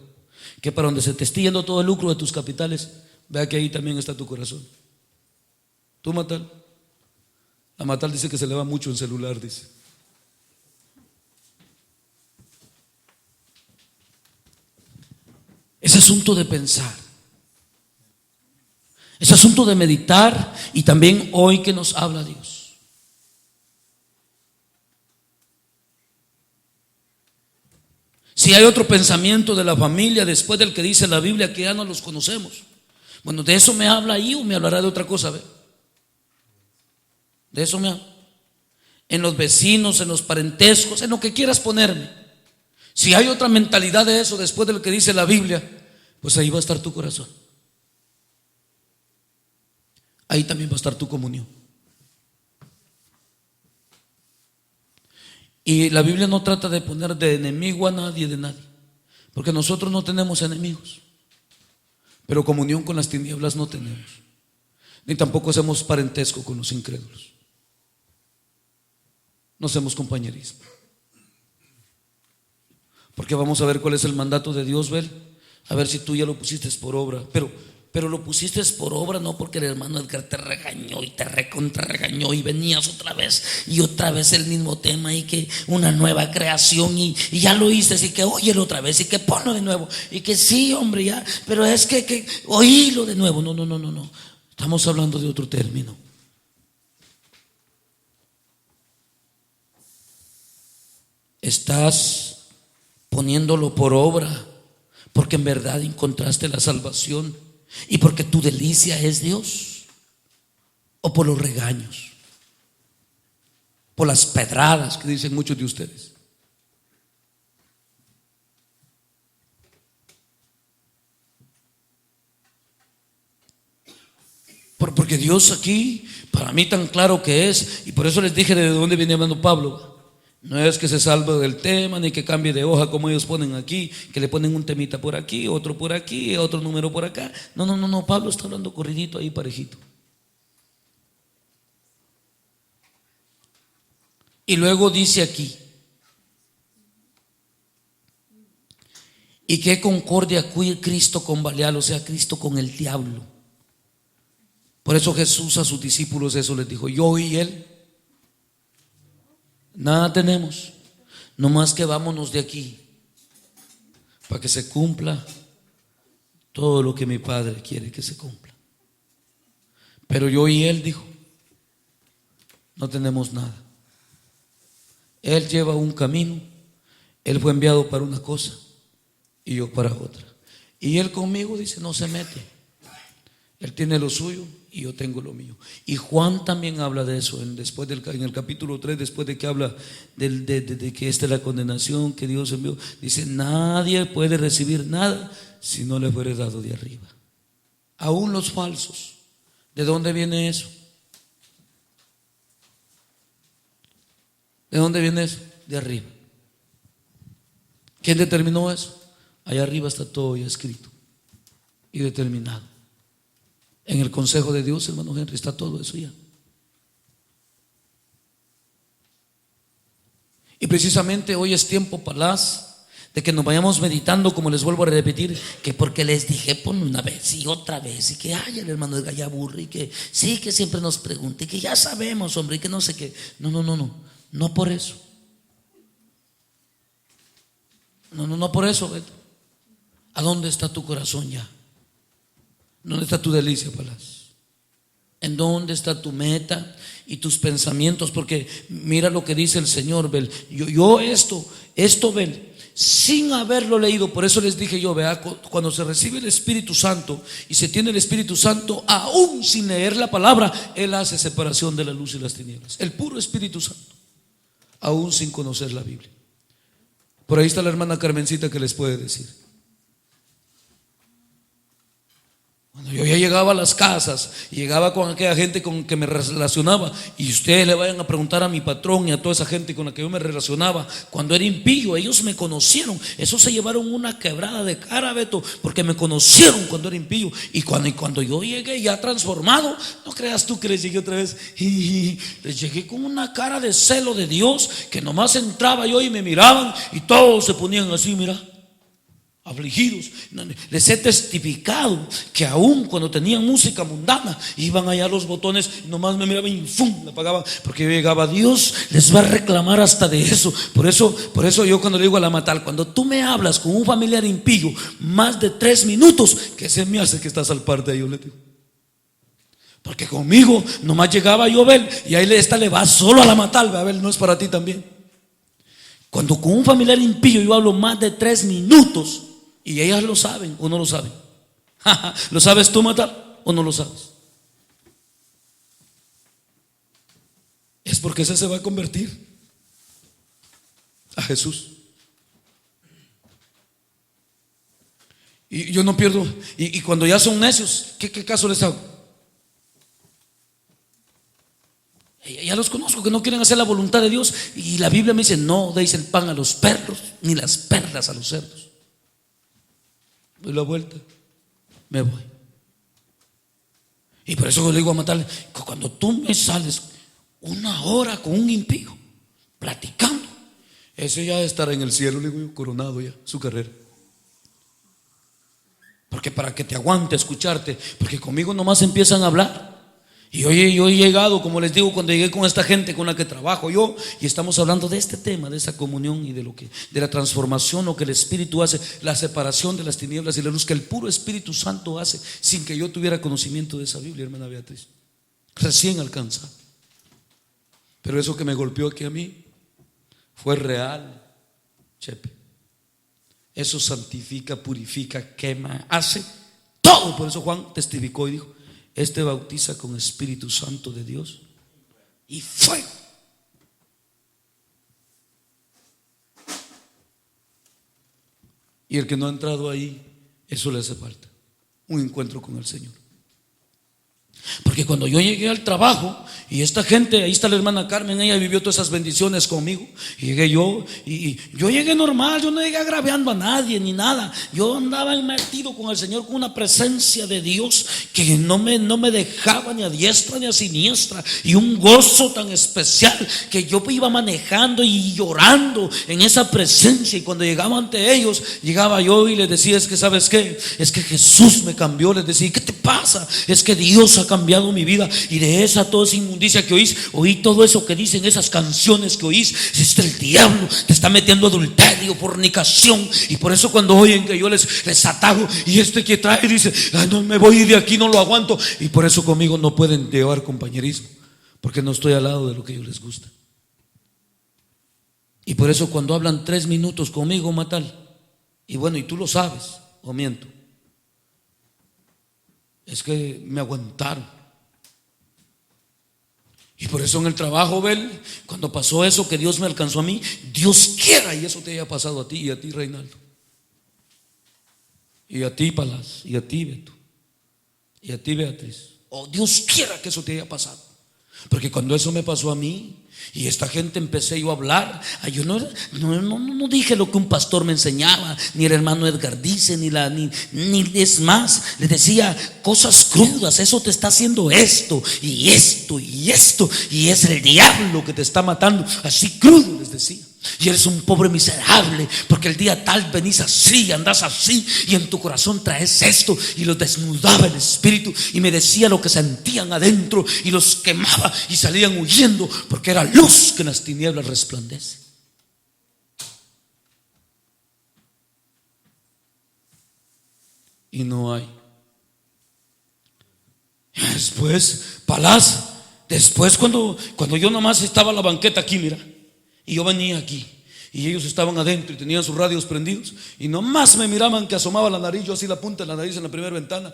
Que para donde se te esté yendo todo el lucro de tus capitales, vea que ahí también está tu corazón. Tú, Matal. La Matal dice que se le va mucho en celular, dice. Es asunto de pensar. Es asunto de meditar y también hoy que nos habla Dios. Si hay otro pensamiento de la familia después del que dice la Biblia que ya no los conocemos, bueno, de eso me habla ahí o me hablará de otra cosa, ¿ve? De eso me habla. En los vecinos, en los parentescos, en lo que quieras ponerme. Si hay otra mentalidad de eso después de lo que dice la Biblia, pues ahí va a estar tu corazón. Ahí también va a estar tu comunión. Y la Biblia no trata de poner de enemigo a nadie de nadie, porque nosotros no tenemos enemigos, pero comunión con las tinieblas no tenemos, ni tampoco hacemos parentesco con los incrédulos. No hacemos compañerismo, porque vamos a ver cuál es el mandato de Dios, ¿ver? A ver si tú ya lo pusiste por obra, pero lo pusiste por obra no porque el hermano Edgar te regañó y te recontra regañó y venías otra vez y otra vez el mismo tema y que una nueva creación y ya lo oíste y que óyelo otra vez y que ponlo de nuevo y que sí, hombre, ya, pero es que oílo de nuevo. No. Estamos hablando de otro término. Estás poniéndolo por obra porque en verdad encontraste la salvación y porque tu delicia es Dios, o por los regaños, por las pedradas que dicen muchos de ustedes. Porque Dios aquí, para mí tan claro que es, y por eso les dije de dónde viene hablando Pablo. No es que se salve del tema, ni que cambie de hoja como ellos ponen aquí, que le ponen un temita por aquí, otro número por acá. No, Pablo está hablando corridito ahí, parejito. Y luego dice aquí: ¿y qué concordia Cristo con Belial? O sea, Cristo con el diablo. Por eso Jesús a sus discípulos eso les dijo: yo y él nada tenemos, no más que vámonos de aquí para que se cumpla todo lo que mi Padre quiere que se cumpla. Pero yo y él, dijo, no tenemos nada. Él lleva un camino, él fue enviado para una cosa y yo para otra. Y él conmigo, dice, no se mete. Él tiene lo suyo y yo tengo lo mío. Y Juan también habla de eso en el capítulo 3, después de que habla de que esta es la condenación que Dios envió. Dice: nadie puede recibir nada si no le fuere dado de arriba. Aún los falsos. ¿De dónde viene eso? ¿De dónde viene eso? De arriba. ¿Quién determinó eso? Allá arriba está todo ya escrito y determinado. En el consejo de Dios, hermano Henry, está todo eso ya. Y precisamente hoy es tiempo, palaz, de que nos vayamos meditando, como les vuelvo a repetir, que porque les dije por una vez y otra vez, y que ay, el hermano Edgar ya aburre, y que sí, que siempre nos pregunta, y que ya sabemos, hombre, y que no sé qué. No por eso. No por eso, Beto. ¿A dónde está tu corazón ya? ¿Dónde está tu delicia, palaz? ¿En dónde está tu meta y tus pensamientos? Porque mira lo que dice el Señor, Bel. Yo esto, Bel, sin haberlo leído, por eso les dije yo, vea, cuando se recibe el Espíritu Santo y se tiene el Espíritu Santo, aún sin leer la palabra, Él hace separación de la luz y las tinieblas. El puro Espíritu Santo, aún sin conocer la Biblia. Por ahí está la hermana Carmencita que les puede decir. Cuando yo ya llegaba a las casas y llegaba con aquella gente con que me relacionaba, y ustedes le vayan a preguntar a mi patrón y a toda esa gente con la que yo me relacionaba cuando era impío, ellos me conocieron. Esos se llevaron una quebrada de cara, Beto, porque me conocieron cuando era impío. Y cuando yo llegué ya transformado, no creas tú que les llegué otra vez, les llegué con una cara de celo de Dios, que nomás entraba yo y me miraban y todos se ponían así, mira, afligidos. Les he testificado que aún cuando tenían música mundana, iban allá a los botones, nomás me miraban y ¡fum!, la apagaban, porque yo llegaba. Dios les va a reclamar hasta de eso. Por eso yo cuando le digo a la Matal, cuando tú me hablas con un familiar impío más de 3 minutos, que se me hace que estás al par de ellos, le digo. Porque conmigo nomás llegaba yo a ver, y ahí esta le va solo a la Matal, a ver, no es para ti también. Cuando con un familiar impío yo hablo más de 3 minutos, y ellas lo saben o no lo saben. ¿Lo sabes tú, Matar, o no lo sabes? Es porque ese se va a convertir a Jesús. Y yo no pierdo. Y cuando ya son necios, ¿qué caso les hago? Ya los conozco. porque no quieren hacer la voluntad de Dios. Y la Biblia me dice: no deis el pan a los perros, ni las perlas a los cerdos. Doy la vuelta, me voy. Y por eso yo le digo a Matal: cuando tú me sales 1 hora con un impío platicando, ese ya estará en el cielo, le digo yo, coronado ya su carrera. Porque para que te aguante escucharte, porque conmigo nomás empiezan a hablar. Y hoy yo he llegado, como les digo, cuando llegué con esta gente con la que trabajo yo, y estamos hablando de este tema, de esa comunión y de lo que, de la transformación, lo que el Espíritu hace, la separación de las tinieblas y la luz, que el puro Espíritu Santo hace, sin que yo tuviera conocimiento de esa Biblia, hermana Beatriz, recién alcanzada. Pero eso que me golpeó aquí a mí fue real, Chepe. Eso santifica, purifica, quema, hace todo. Por eso Juan testificó y dijo: este bautiza con Espíritu Santo de Dios y fuego. Y el que no ha entrado ahí, eso le hace falta, un encuentro con el Señor. Porque cuando yo llegué al trabajo, y esta gente, ahí está la hermana Carmen, ella vivió todas esas bendiciones conmigo. Y llegué yo, y yo llegué normal, yo no llegué agraviando a nadie ni nada. Yo andaba metido con el Señor, con una presencia de Dios que no me dejaba ni a diestra ni a siniestra, y un gozo tan especial que yo iba manejando y llorando en esa presencia. Y cuando llegaba ante ellos, llegaba yo y les decía: es que ¿sabes qué? Es que Jesús me cambió. Les decía: ¿qué te pasa? Es que Dios ha cambiado mi vida, y de toda esa inmundicia que oí todo eso que dicen esas canciones que oís, el diablo te está metiendo adulterio, fornicación. Y por eso cuando oyen que yo les atajo, y que trae dice: ay, no, me voy de aquí, no lo aguanto. Y por eso conmigo no pueden llevar compañerismo, porque no estoy al lado de lo que a ellos les gusta. Y por eso cuando hablan 3 minutos conmigo, Matal, y bueno, y tú lo sabes, o miento, es que me aguantaron. Y por eso en el trabajo, Bel, cuando pasó eso que Dios me alcanzó a mí, Dios quiera y eso te haya pasado a ti, y a ti, Reinaldo, y a ti, Palas, y a ti, Beto, y a ti, Beatriz. Oh, Dios quiera que eso te haya pasado. Porque cuando eso me pasó a mí, y esta gente empecé yo a hablar, yo no dije lo que un pastor me enseñaba, ni el hermano Edgar dice, ni es más, les decía cosas crudas: eso te está haciendo esto, y esto, y esto, y es el diablo que te está matando. Así crudo les decía. Y eres un pobre miserable, porque el día tal venís así, andás así, y en tu corazón traes esto. Y los desnudaba el Espíritu, y me decía lo que sentían adentro, y los quemaba, y salían huyendo, porque era luz que en las tinieblas resplandece. Y no hay. Después, Palaz, después cuando yo nomás estaba en la banqueta aquí, mira, y yo venía aquí, y ellos estaban adentro y tenían sus radios prendidos, y nomás me miraban que asomaba la nariz, yo así la punta de la nariz en la primera ventana,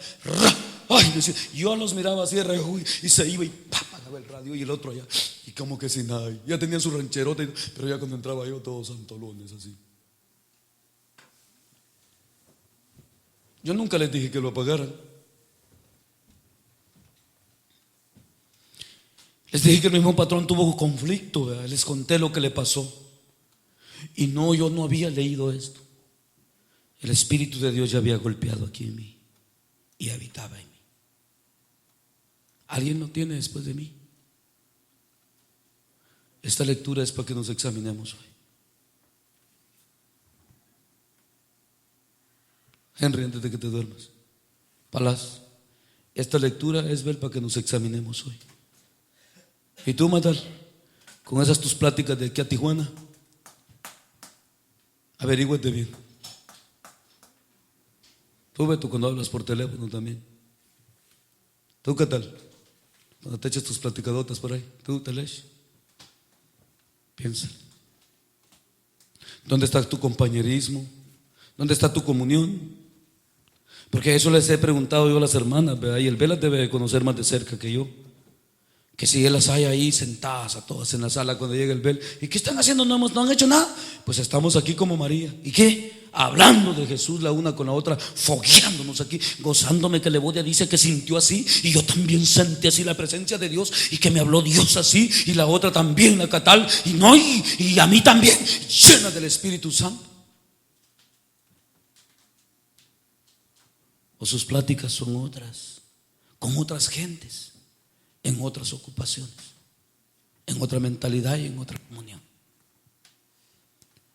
ay, decía, yo los miraba así de reojo, y se iba y apagaba el radio, y el otro allá, y como que sin nada, ya tenían su rancherota, pero ya cuando entraba yo todos santolones así. Yo nunca les dije que lo apagaran. Les dije que el mismo patrón tuvo conflicto, ¿verdad? Les conté lo que le pasó. Y no, yo no había leído esto. El Espíritu de Dios ya había golpeado aquí en mí y habitaba en mí. ¿Alguien no tiene después de mí? Esta lectura es para que nos examinemos hoy. Henry, antes de que te duermas, Palas, esta lectura es para que nos examinemos hoy. Y tú, Matal, con esas tus pláticas de aquí a Tijuana, averígüete bien. Tú, Beto, cuando hablas por teléfono también. ¿Tú qué tal? Cuando te echas tus platicadotas por ahí, tú te lees. Piensa. ¿Dónde está tu compañerismo? ¿Dónde está tu comunión? Porque eso les he preguntado yo a las hermanas, ¿verdad? Y el Vela debe de conocer más de cerca que yo. que si él las hay ahí sentadas a todas en la sala cuando llega el bel. ¿Y qué están haciendo? No han hecho nada. Pues estamos aquí como María. ¿Y qué? Hablando de Jesús la una con la otra, fogueándonos aquí, gozándome que Levodia dice que sintió así, y yo también sentí así la presencia de Dios, y que me habló Dios así, y la otra también, la Catal, y no, y a mí también, llena del Espíritu Santo. O sus pláticas son otras, con otras gentes, en otras ocupaciones, en otra mentalidad y en otra comunión.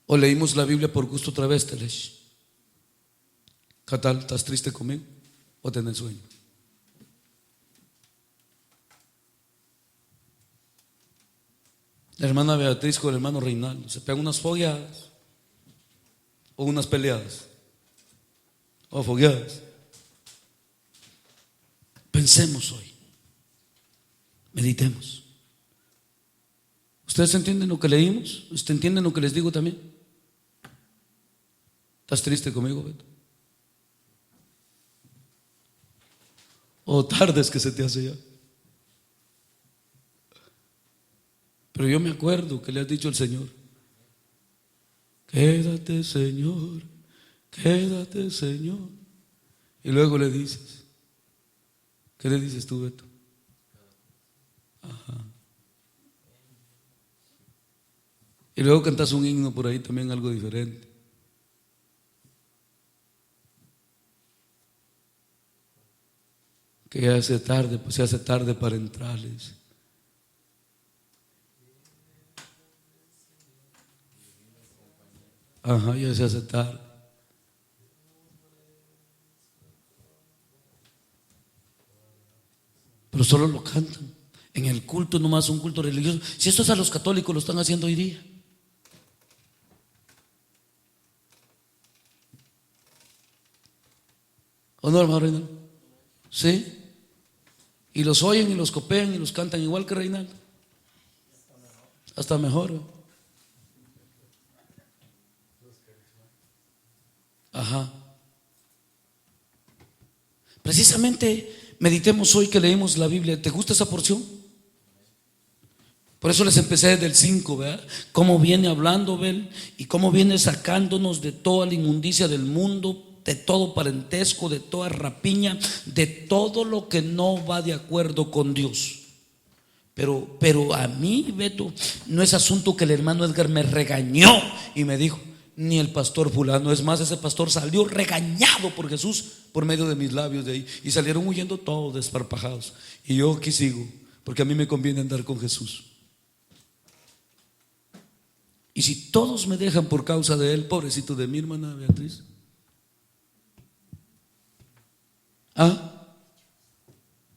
O leímos la Biblia por gusto otra vez, Telesh. ¿Qué tal? ¿Estás triste conmigo? ¿O tenés sueño? La hermana Beatriz con el hermano Reinaldo se pegan unas fogueadas o unas peleadas o fogueadas. Pensemos hoy, meditemos. ¿Ustedes entienden lo que leímos? ¿Ustedes entienden lo que les digo también? ¿Estás triste conmigo, Beto? ¿O tardes que se te hace ya? Pero yo me acuerdo que le has dicho al Señor: quédate, Señor, quédate, Señor. Y luego le dices, ¿qué le dices tú, Beto? Ajá. Y luego cantas un himno por ahí también, algo diferente. Que ya hace tarde, pues se hace tarde para entrarles. Ajá, ya se hace tarde. Pero solo lo cantan. En el culto, nomás un culto religioso. Si esto es a los católicos, lo están haciendo hoy día. ¿O no, hermano Reinaldo? ¿Sí? Y los oyen y los copean y los cantan igual que Reinaldo. Hasta mejor. Ajá. Precisamente meditemos hoy que leímos la Biblia. ¿Te gusta esa porción? Por eso les empecé desde el 5, ¿verdad? Cómo viene hablando, ¿ven? Y cómo viene sacándonos de toda la inmundicia del mundo, de todo parentesco, de toda rapiña, de todo lo que no va de acuerdo con Dios. Pero a mí, Beto, no es asunto que el hermano Edgar me regañó y me dijo, ni el pastor fulano. Es más, ese pastor salió regañado por Jesús por medio de mis labios de ahí, y salieron huyendo todos desparpajados. Y yo aquí sigo, porque a mí me conviene andar con Jesús. Y si todos me dejan por causa de él, pobrecito de mi hermana Beatriz. ¿Ah?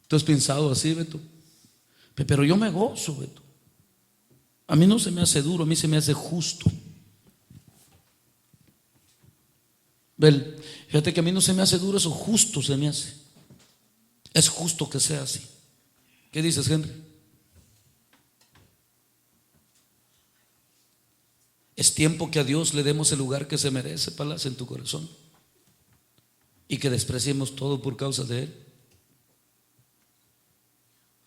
¿Tú has pensado así, Beto? Pero yo me gozo, Beto. A mí no se me hace duro, a mí se me hace justo. Bel, fíjate que a mí no se me hace duro, eso justo se me hace. Es justo que sea así. ¿Qué dices, Henry? Es tiempo que a Dios le demos el lugar que se merece, Palas, en tu corazón, y que despreciemos todo por causa de Él.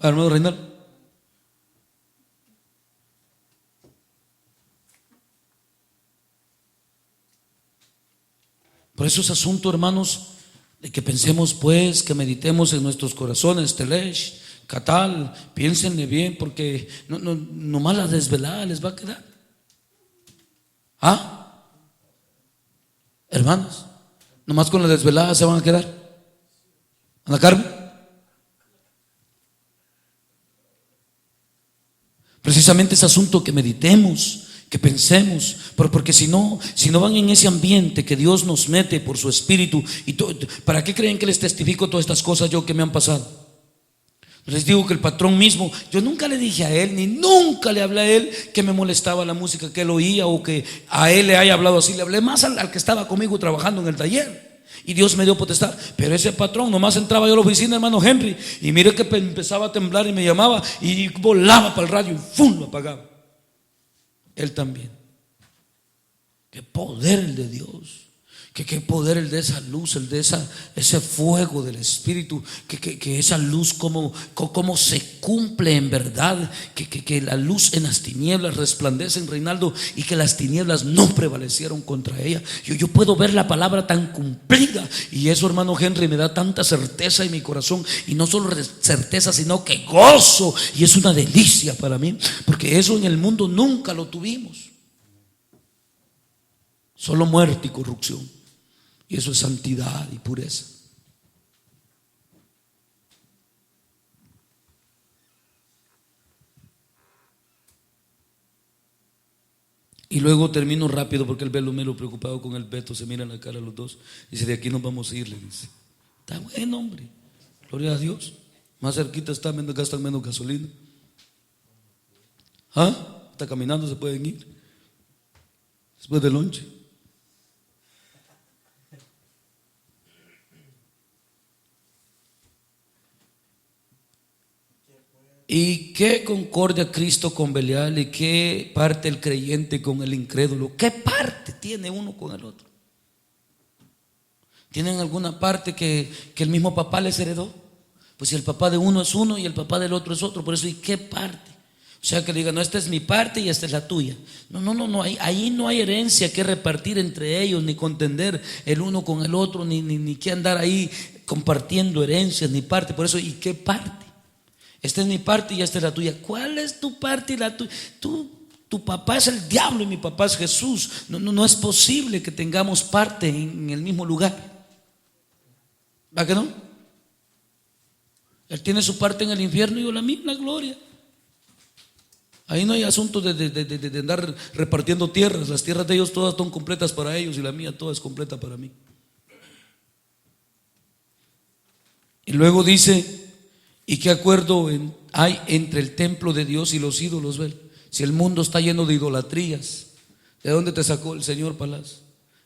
Hermano Reinaldo. Por eso es asunto, hermanos, de que pensemos pues, que meditemos en nuestros corazones. Telesh, Catal, piénsenle bien, porque nomás la desvelada les va a quedar. ¿Ah? Hermanos, nomás con la desvelada se van a quedar. ¿Ana Carmen? Precisamente es asunto que meditemos, que pensemos, porque si no van en ese ambiente que Dios nos mete por su Espíritu, y ¿para qué creen que les testifico todas estas cosas yo que me han pasado? Les digo que el patrón mismo, yo nunca le dije a él, ni nunca le hablé a él que me molestaba la música que él oía, o que a él le haya hablado así. Le hablé más al que estaba conmigo trabajando en el taller, y Dios me dio potestad. Pero ese patrón, nomás entraba yo a la oficina, hermano Henry, y mire que empezaba a temblar y me llamaba y volaba para el radio y ¡fum! Lo apagaba. Él también. Qué poder el de Dios. Que poder el de esa luz, el de ese fuego del Espíritu, que esa luz como se cumple en verdad, que la luz en las tinieblas resplandece en Reinaldo y que las tinieblas no prevalecieron contra ella. Yo puedo ver la palabra tan cumplida, y eso, hermano Henry, me da tanta certeza en mi corazón, y no solo certeza, sino que gozo, y es una delicia para mí, porque eso en el mundo nunca lo tuvimos, solo muerte y corrupción. Y eso es santidad y pureza. Y luego termino rápido porque el Belo Melo, preocupado con el Beto, se mira en la cara a los dos. Dice: de aquí nos vamos a ir, le dice. Está bueno, hombre, gloria a Dios. Más cerquita está, gastan menos gasolina. Está caminando, se pueden ir después del lonche. ¿Y qué concordia Cristo con Belial? ¿Y qué parte el creyente con el incrédulo? ¿Qué parte tiene uno con el otro? ¿Tienen alguna parte que el mismo papá les heredó? Pues si el papá de uno es uno y el papá del otro es otro, por eso, ¿y qué parte? O sea, que digan: no, esta es mi parte y esta es la tuya. No, ahí no hay herencia que repartir entre ellos, ni contender el uno con el otro, ni que andar ahí compartiendo herencias, ni parte. Por eso, ¿y qué parte? Esta es mi parte y esta es la tuya. ¿Cuál es tu parte y la tuya? Tu papá es el diablo y mi papá es Jesús. No es posible que tengamos parte en el mismo lugar. ¿Va que no? Él tiene su parte en el infierno y yo la misma gloria. Ahí no hay asunto de andar repartiendo tierras. Las tierras de ellos todas son completas para ellos y la mía toda es completa para mí. Y luego dice: ¿y qué acuerdo hay entre el templo de Dios y los ídolos? Si el mundo está lleno de idolatrías, ¿de dónde te sacó el señor Palaz?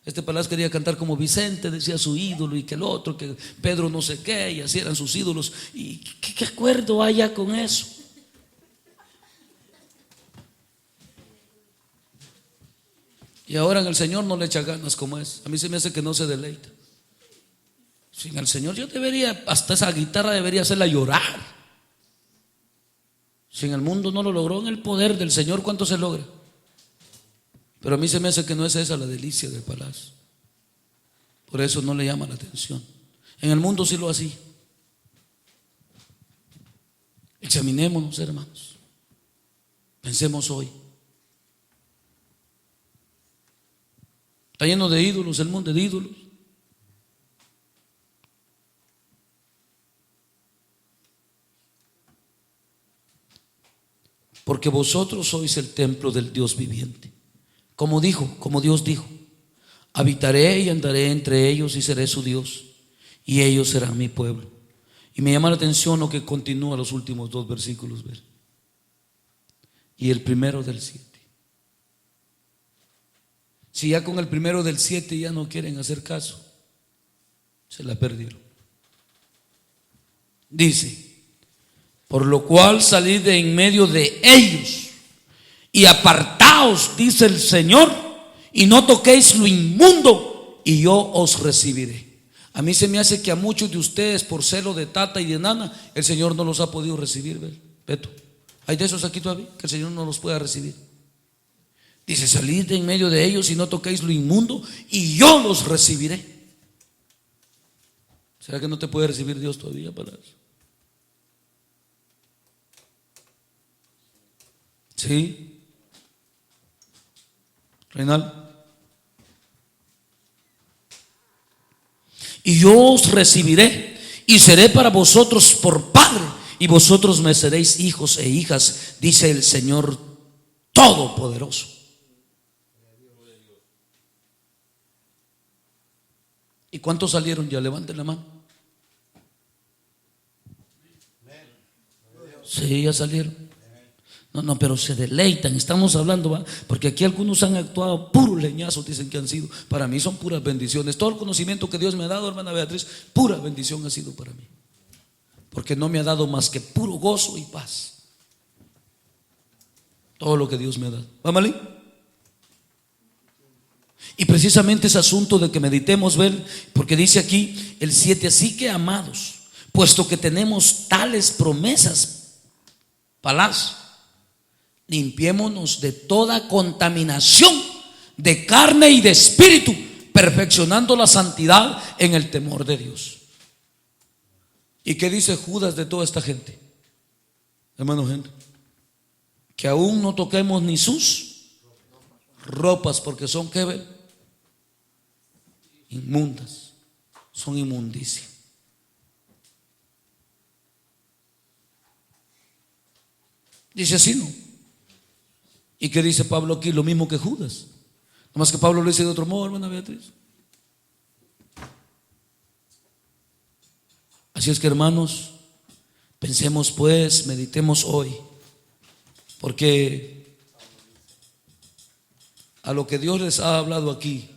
Este Palaz quería cantar como Vicente, decía su ídolo, y que el otro, que Pedro no sé qué, y así eran sus ídolos. ¿Y qué acuerdo hay ya con eso? Y ahora en el Señor no le echa ganas como es. A mí se me hace que no se deleita. Sin el Señor yo debería, hasta esa guitarra debería hacerla llorar. Si en el mundo no lo logró, en el poder del Señor, ¿cuánto se logra? Pero a mí se me hace que no es esa la delicia del palacio. Por eso no le llama la atención. En el mundo sí lo hacía. Examinémonos, hermanos. Pensemos hoy. Está lleno de ídolos el mundo, de ídolos. Porque vosotros sois el templo del Dios viviente. Como Dios dijo: habitaré y andaré entre ellos y seré su Dios, y ellos serán mi pueblo. Y me llama la atención lo que continúa los últimos 2 versículos. Y el primero del 7. Si ya con el primero del 7 ya no quieren hacer caso, se la perdieron. Dice: por lo cual salid de en medio de ellos y apartaos, dice el Señor, y no toquéis lo inmundo, y yo os recibiré. A mí se me hace que a muchos de ustedes, por celo de tata y de nana, el Señor no los ha podido recibir. Beto, hay de esos aquí todavía que el Señor no los pueda recibir. Dice: salid de en medio de ellos y no toquéis lo inmundo, y yo los recibiré. ¿Será que no te puede recibir Dios todavía para eso? ¿Sí? Reinaldo. Y yo os recibiré y seré para vosotros por padre, y vosotros me seréis hijos e hijas, dice el Señor Todopoderoso. ¿Y cuántos salieron ya? Levanten la mano. Sí, ya salieron. No, pero se deleitan. Estamos hablando, ¿va? Porque aquí algunos han actuado puros leñazos, dicen que han sido. Para mí son puras bendiciones. Todo el conocimiento que Dios me ha dado, hermana Beatriz, pura bendición ha sido para mí. Porque no me ha dado más que puro gozo y paz. Todo lo que Dios me ha dado. ¿Va, Malí? Y precisamente ese asunto de que meditemos, ver, porque dice aquí el 7, así que amados, puesto que tenemos tales promesas, palabras, limpiémonos de toda contaminación de carne y de espíritu, perfeccionando la santidad en el temor de Dios. ¿Y qué dice Judas de toda esta gente? Hermano Henry, que aún no toquemos ni sus ropas, porque son, ¿qué ven? Inmundas, son inmundicia. Dice así, ¿no? ¿Y qué dice Pablo aquí? Lo mismo que Judas, nomás que Pablo lo dice de otro modo, hermana Beatriz. Así es que, hermanos, pensemos pues, meditemos hoy, porque a lo que Dios les ha hablado aquí,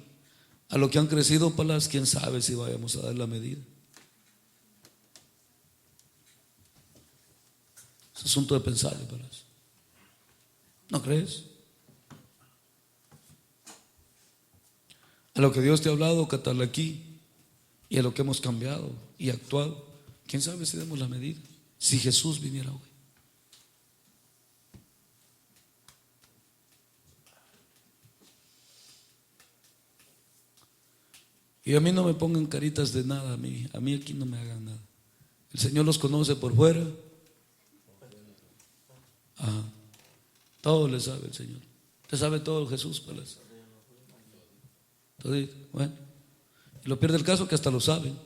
a lo que han crecido palas, quién sabe si vayamos a dar la medida. Es asunto de pensarle, palas. ¿No crees? A lo que Dios te ha hablado, catarle aquí, y a lo que hemos cambiado y actuado, quién sabe si demos la medida, si Jesús viniera hoy. Y a mí no me pongan caritas de nada, a mí aquí no me hagan nada. El Señor los conoce por fuera. Ajá. Todo le sabe el Señor. Te sabe todo Jesús, palas. Entonces, bueno, y lo pierde el caso que hasta lo saben,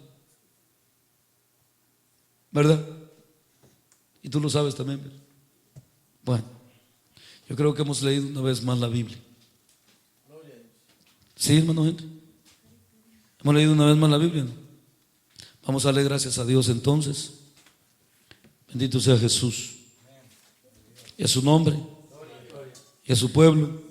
¿verdad? Y tú lo sabes también, ¿verdad? Bueno, yo creo que hemos leído una vez más la Biblia. ¿Sí, hermano gente? Hemos leído una vez más la Biblia, ¿no? Vamos a darle gracias a Dios entonces. Bendito sea Jesús. Y a su nombre. Y a su pueblo.